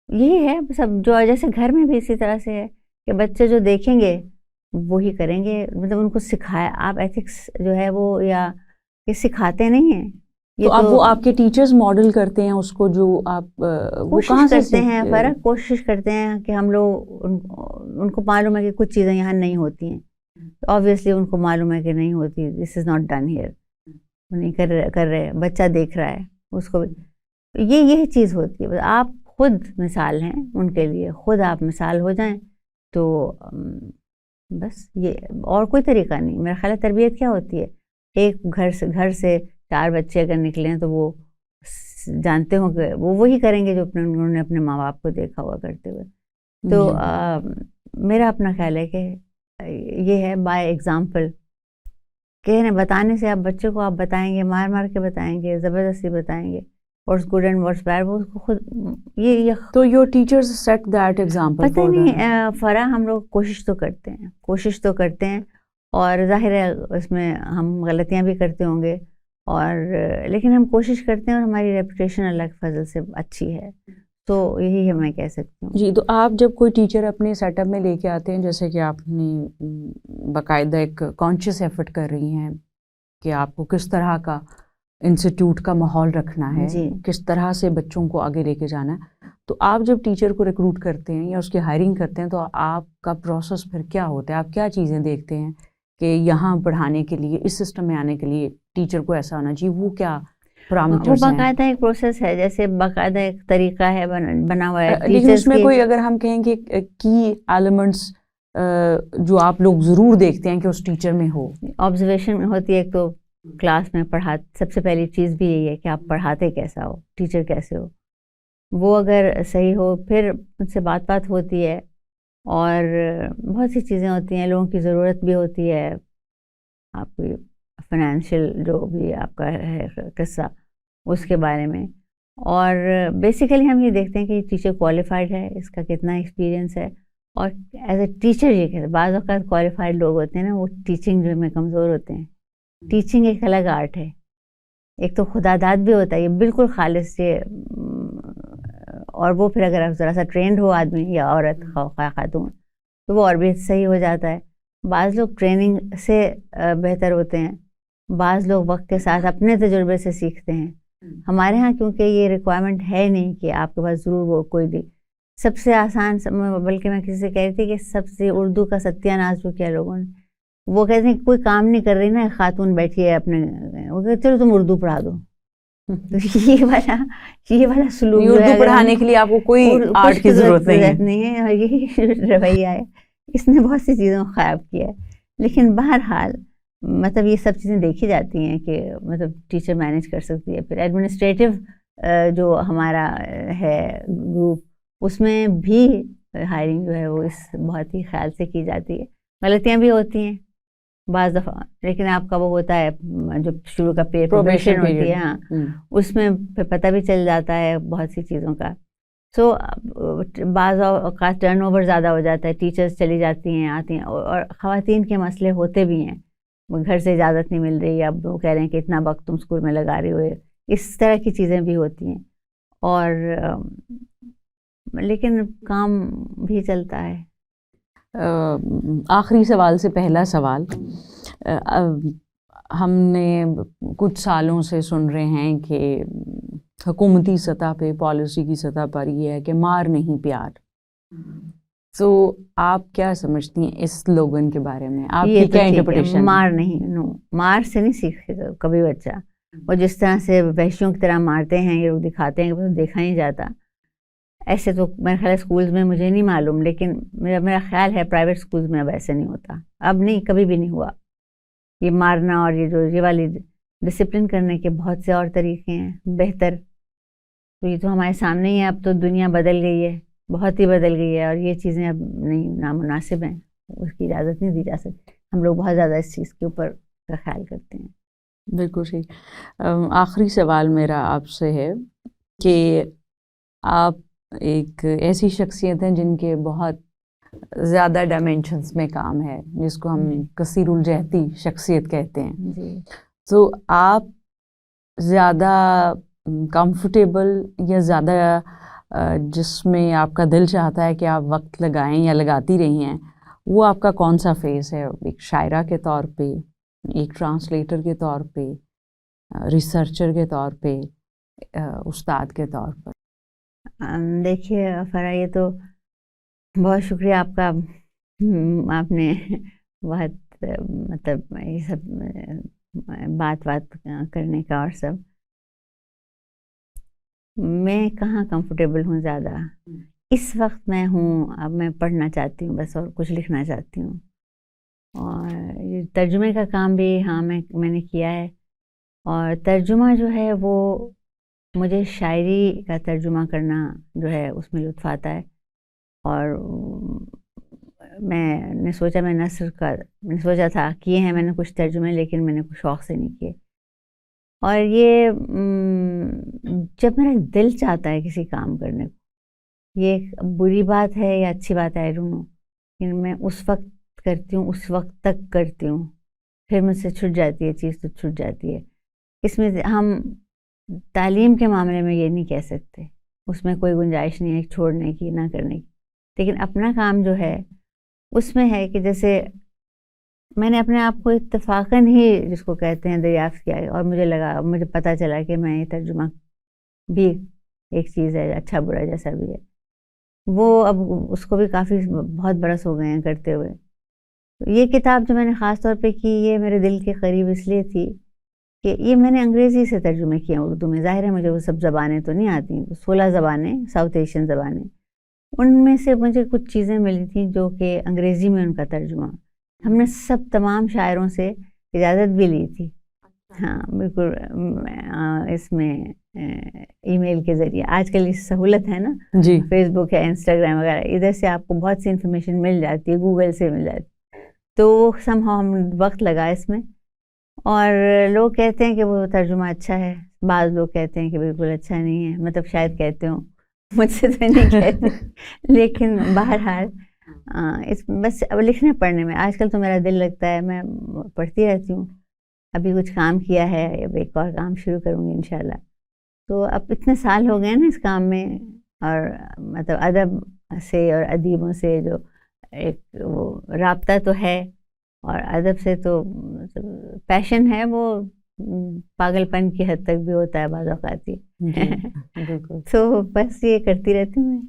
یہی ہے سب. جو جیسے گھر میں بھی اسی طرح سے ہے کہ بچے جو دیکھیں گے وہی کریں گے. مطلب ان کو سکھایا آپ ایتھکس جو ہے وہ یا یہ سکھاتے نہیں ہیں. تو اب وہ آپ کے ٹیچرز ماڈل کرتے ہیں اس کو، جو آپ وہ کہاں سے کرتے ہیں فرق کوشش کرتے ہیں کہ ہم لوگ ان کو معلوم ہے کہ کچھ چیزیں یہاں نہیں ہوتی ہیں. آبویسلی ان کو معلوم ہے کہ نہیں ہوتی، دس از ناٹ ڈن ہیئر، نہیں کر رہے. بچہ دیکھ رہا ہے اس کو یہی چیز ہوتی ہے. آپ خود مثال ہیں ان کے لیے، خود آپ مثال ہو جائیں تو بس یہ، اور کوئی طریقہ نہیں. میرا خیال ہے تربیت کیا ہوتی ہے، ایک گھر سے 4 بچے اگر نکلیں تو وہ جانتے ہوں کہ وہ وہی کریں گے جو انہوں نے اپنے ماں باپ کو دیکھا ہوا کرتے ہوئے. تو میرا اپنا خیال ہے کہ یہ ہے بائی ایگزامپل، کہ بتانے سے آپ بچے کو آپ بتائیں گے، مار کے بتائیں گے، زبردستی بتائیں گے، what's good and what's bad وہ اس کو خود یہ تو your teachers set that example. پتہ نہیں فرا ہم لوگ کوشش تو کرتے ہیں اور ظاہر ہے اس میں ہم غلطیاں بھی کرتے ہوں گے، اور لیکن ہم کوشش کرتے ہیں اور ہماری ریپوٹیشن اللہ کے فضل سے اچھی ہے. تو یہی ہے میں کہہ سکتی ہوں. جی، تو آپ جب کوئی ٹیچر اپنے سیٹ اپ میں لے کے آتے ہیں، جیسے کہ آپ نے باقاعدہ ایک کانشیس ایفرٹ کر رہی ہیں کہ آپ کو کس طرح کا انسٹیٹیوٹ کا ماحول رکھنا ہے، جی. کس طرح سے بچوں کو آگے لے کے جانا ہے، تو آپ جب ٹیچر کو ریکروٹ کرتے ہیں یا اس کی ہائرنگ کرتے ہیں تو آپ کا پروسیس پھر کیا ہوتا ہے؟ آپ کیا چیزیں دیکھتے ہیں کہ یہاں پڑھانے کے لیے، اس سسٹم میں آنے کے لیے ٹیچر کو ایسا ہونا چاہیے؟ وہ کیا وہ باقاعدہ ایک پروسیس ہے، جیسے باقاعدہ ایک طریقہ ہے بنا ہوا ہے. لیکن اس میں کوئی اگر ہم کہیں کہ کی ایلیمنٹس جو آپ لوگ ضرور دیکھتے ہیں کہ اس ٹیچر میں ہو؟ آبزرویشن میں ہوتی ہے. ایک تو کلاس میں سب سے پہلی چیز بھی یہی ہے کہ آپ پڑھاتے کیسا ہو، ٹیچر کیسے ہو. وہ اگر صحیح ہو پھر ان سے بات ہوتی ہے، اور بہت سی چیزیں ہوتی ہیں. لوگوں کی ضرورت بھی ہوتی ہے، آپ کی فائنینشیل جو بھی آپ کا ہے قصہ اس کے بارے میں. اور بیسیکلی ہم یہ دیکھتے ہیں کہ یہ ٹیچر کوالیفائڈ ہے، اس کا کتنا ایکسپیرینس ہے. اور ایز اے ٹیچر یہ کہتے ہیں بعض اوقات کوالیفائڈ لوگ ہوتے ہیں نا، وہ ٹیچنگ جو میں کمزور ہوتے ہیں. ٹیچنگ ایک الگ آرٹ ہے، ایک تو خدا داد بھی ہوتا ہے، یہ بالکل خالص یہ. اور وہ پھر اگر ذرا سا ٹرینڈ ہو آدمی یا عورت خاتون تو وہ اور بھی صحیح ہو جاتا ہے. بعض لوگ ٹریننگ سے بہتر ہوتے ہیں، بعض لوگ وقت کے ساتھ اپنے تجربے سے سیکھتے ہیں. ہمارے ہاں کیونکہ یہ ریکوائرمنٹ ہے نہیں کہ آپ کے پاس ضرور وہ کوئی بھی سب سے آسان، بلکہ میں کسی سے کہہ رہی تھی کہ سب سے اردو کا ستیہ ناش جو کیا لوگوں نے، وہ کہتے ہیں کوئی کام نہیں کر رہی نا خاتون بیٹھی ہے اپنے، وہ کہتے چلو تم اردو پڑھا دو. یہ والا سلوک اردو پڑھانے کے لیے آپ کو کوئی آرٹ کی ضرورت نہیں ہے. اور یہی رویہ ہے، اس نے بہت سی چیزوں کو خراب کیا ہے. لیکن بہرحال مطلب یہ سب چیزیں دیکھی جاتی ہیں کہ مطلب ٹیچر مینیج کر سکتی ہے. پھر ایڈمنسٹریٹو جو ہمارا ہے گروپ، اس میں بھی ہائرنگ جو ہے وہ اس بہت ہی خیال سے کی جاتی ہے. غلطیاں بھی ہوتی ہیں بعض دفعہ، لیکن آپ کا وہ ہوتا ہے جو شروع کا پروبیشن ہوتی ہے، ہاں اس میں پھر پتہ بھی چل جاتا ہے بہت سی چیزوں کا. سو بعض اوقات ٹرن اوور زیادہ ہو جاتا ہے، ٹیچرز چلی جاتی ہیں آتی ہیں، اور خواتین کے مسئلے ہوتے بھی ہیں. گھر سے اجازت نہیں مل رہی، اب وہ کہہ رہے ہیں کہ اتنا وقت تم اسکول میں لگا رہے ہوئے، اس طرح کی چیزیں بھی ہوتی ہیں. اور لیکن کام بھی چلتا ہے. آخری سوال سے پہلا سوال، ہم نے کچھ سالوں سے سن رہے ہیں کہ حکومتی سطح پہ، پالیسی کی سطح پر یہ ہے کہ مار نہیں پیار. تو آپ کیا سمجھتی ہیں اس سلوگن کے بارے میں؟ آپ کی کیا انٹرپریٹیشن؟ مار نہیں، نو، مار سے نہیں سیکھے گا کبھی بچہ. اور جس طرح سے وحشیوں کی طرح مارتے ہیں یہ لوگ، دکھاتے ہیں کہ دیکھا نہیں جاتا. ایسے تو میرے خیال اسکولز میں مجھے نہیں معلوم، لیکن میرا خیال ہے پرائیویٹ اسکولز میں اب ایسے نہیں ہوتا، اب نہیں، کبھی بھی نہیں ہوا. یہ مارنا اور یہ والی ڈسپلن کرنے کے بہت سے اور طریقے ہیں بہتر. تو یہ تو ہمارے سامنے ہی ہے. اب تو دنیا بدل گئی ہے، بہت ہی بدل گئی ہے، اور یہ چیزیں اب نہیں، نامناسب ہیں، اس کی اجازت نہیں دی جا سکتی. ہم لوگ بہت زیادہ اس چیز کے اوپر کا خیال کرتے ہیں. بالکل صحیح. آخری سوال میرا آپ سے ہے کہ آپ ایک ایسی شخصیت ہیں جن کے بہت زیادہ ڈائمینشنس میں کام ہے، جس کو ہم کثیر الجہتی شخصیت کہتے ہیں. جی، تو آپ زیادہ کمفرٹیبل یا زیادہ جس میں آپ کا دل چاہتا ہے کہ آپ وقت لگائیں یا لگاتی رہی ہیں، وہ آپ کا کون سا فیز ہے؟ ایک شاعرہ کے طور پہ، ایک ٹرانسلیٹر کے طور پہ، ریسرچر کے طور پہ، استاد کے طور پر؟ دیکھیے فرا، یہ تو بہت شکریہ آپ کا. آپ نے بہت مطلب یہ سب بات کرنے کا اور سب. میں کہاں کمفرٹیبل ہوں زیادہ اس وقت. میں ہوں، اب میں پڑھنا چاہتی ہوں بس، اور کچھ لکھنا چاہتی ہوں. اور یہ ترجمے کا کام بھی ہاں میں نے کیا ہے. اور ترجمہ جو ہے وہ مجھے شاعری کا ترجمہ کرنا جو ہے اس میں لطف آتا ہے. اور میں نے سوچا، میں نے سوچا تھا کیے ہیں میں نے کچھ ترجمے، لیکن میں نے کچھ شوق سے نہیں کیے. اور یہ جب میرا دل چاہتا ہے کسی کام کرنے کو، یہ ایک بری بات ہے یا اچھی بات ہے آئی ڈونٹ نو، لیکن میں اس وقت کرتی ہوں، اس وقت تک کرتی ہوں. پھر مجھ سے چھٹ جاتی ہے چیز، تو چھٹ جاتی ہے. اس میں ہم تعلیم کے معاملے میں یہ نہیں کہہ سکتے، اس میں کوئی گنجائش نہیں ہے چھوڑنے کی، نہ کرنے کی. لیکن اپنا کام جو ہے اس میں ہے کہ جیسے میں نے اپنے آپ کو اتفاقاً ہی جس کو کہتے ہیں دریافت کیا ہے، اور مجھے پتہ چلا کہ میں یہ ترجمہ بھی ایک چیز ہے، اچھا برا جیسا بھی ہے. وہ اب اس کو بھی کافی بہت برس ہو گئے ہیں کرتے ہوئے. یہ کتاب جو میں نے خاص طور پہ کی، یہ میرے دل کے قریب اس لیے تھی کہ یہ میں نے انگریزی سے ترجمے کیے ہیں اردو میں. ظاہر ہے مجھے وہ سب زبانیں تو نہیں آتی، 16 زبانیں ساؤتھ ایشین زبانیں، ان میں سے مجھے کچھ چیزیں ملی تھیں جو کہ انگریزی میں ان کا ترجمہ. ہم نے سب تمام شاعروں سے اجازت بھی لی تھی. ہاں بالکل، اس میں ای میل کے ذریعے. آج کل اس سہولت ہے نا جی، فیس بک ہے، انسٹاگرام وغیرہ، ادھر سے آپ کو بہت سی انفارمیشن مل جاتی ہے، گوگل سے مل جاتی. تو ہم وقت لگا اس میں. اور لوگ کہتے ہیں کہ وہ ترجمہ اچھا ہے، بعض لوگ کہتے ہیں کہ بالکل اچھا نہیں ہے، مطلب شاید کہتے ہوں، مجھ سے تو نہیں کہتے. لیکن بہرحال بس اب لکھنے پڑھنے میں آج کل تو میرا دل لگتا ہے، میں پڑھتی رہتی ہوں. ابھی کچھ کام کیا ہے، اب ایک اور کام شروع کروں گی انشاءاللہ. تو اب اتنے سال ہو گئے نا اس کام میں، اور مطلب ادب سے اور ادیبوں سے جو ایک وہ رابطہ تو ہے، اور ادب سے تو پیشن ہے، وہ پاگل پن کی حد تک بھی ہوتا ہے بعض اوقات. بالکل تو بس یہ کرتی رہتی ہوں میں.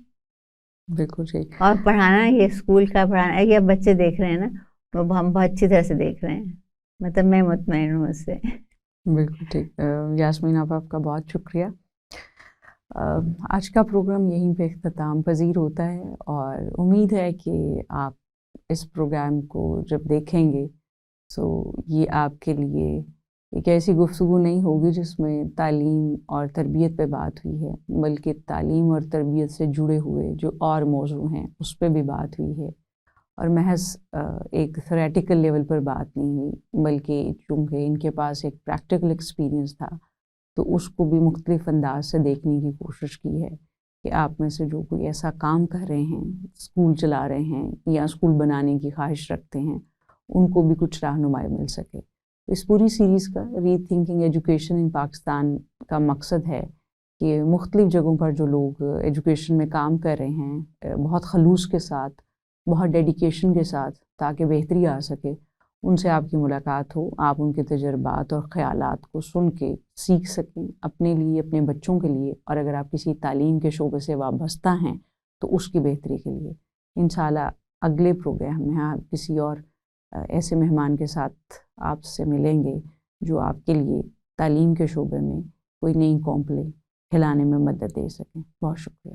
بالکل صحیح. اور پڑھانا، یہ اسکول کا پڑھانا، یہ اب بچے دیکھ رہے ہیں نا، وہ ہم بہت اچھی طرح سے دیکھ رہے ہیں، مطلب میں مطمئن ہوں اس سے. بالکل ٹھیک. یاسمین آپ کا بہت شکریہ. آج کا پروگرام یہیں پہ اختتام پذیر ہوتا ہے، اور امید ہے کہ آپ اس پروگرام کو جب دیکھیں گے تو یہ آپ کے لیے ایک ایسی گفتگو نہیں ہوگی جس میں تعلیم اور تربیت پہ بات ہوئی ہے، بلکہ تعلیم اور تربیت سے جڑے ہوئے جو اور موضوع ہیں اس پہ بھی بات ہوئی ہے. اور محض ایک تھیوریٹیکل لیول پر بات نہیں ہوئی، بلکہ چونکہ ان کے پاس ایک پریکٹیکل ایکسپیرینس تھا تو اس کو بھی مختلف انداز سے دیکھنے کی کوشش کی ہے کہ آپ میں سے جو کوئی ایسا کام کر رہے ہیں، اسکول چلا رہے ہیں یا اسکول بنانے کی خواہش رکھتے ہیں، ان کو بھی کچھ رہنمائی مل سکے. اس پوری سیریز کا ری تھنکنگ ایجوکیشن ان پاکستان کا مقصد ہے کہ مختلف جگہوں پر جو لوگ ایجوکیشن میں کام کر رہے ہیں بہت خلوص کے ساتھ، بہت ڈیڈیکیشن کے ساتھ، تاکہ بہتری آ سکے، ان سے آپ کی ملاقات ہو، آپ ان کے تجربات اور خیالات کو سن کے سیکھ سکیں اپنے لیے، اپنے بچوں کے لیے، اور اگر آپ کسی تعلیم کے شعبے سے وابستہ ہیں تو اس کی بہتری کے لیے. انشاءاللہ اگلے پروگرام میں آپ کسی اور ایسے مہمان کے ساتھ آپ سے ملیں گے جو آپ کے لیے تعلیم کے شعبے میں کوئی نئی قوم پلے کھلانے میں مدد دے سکیں. بہت شکریہ.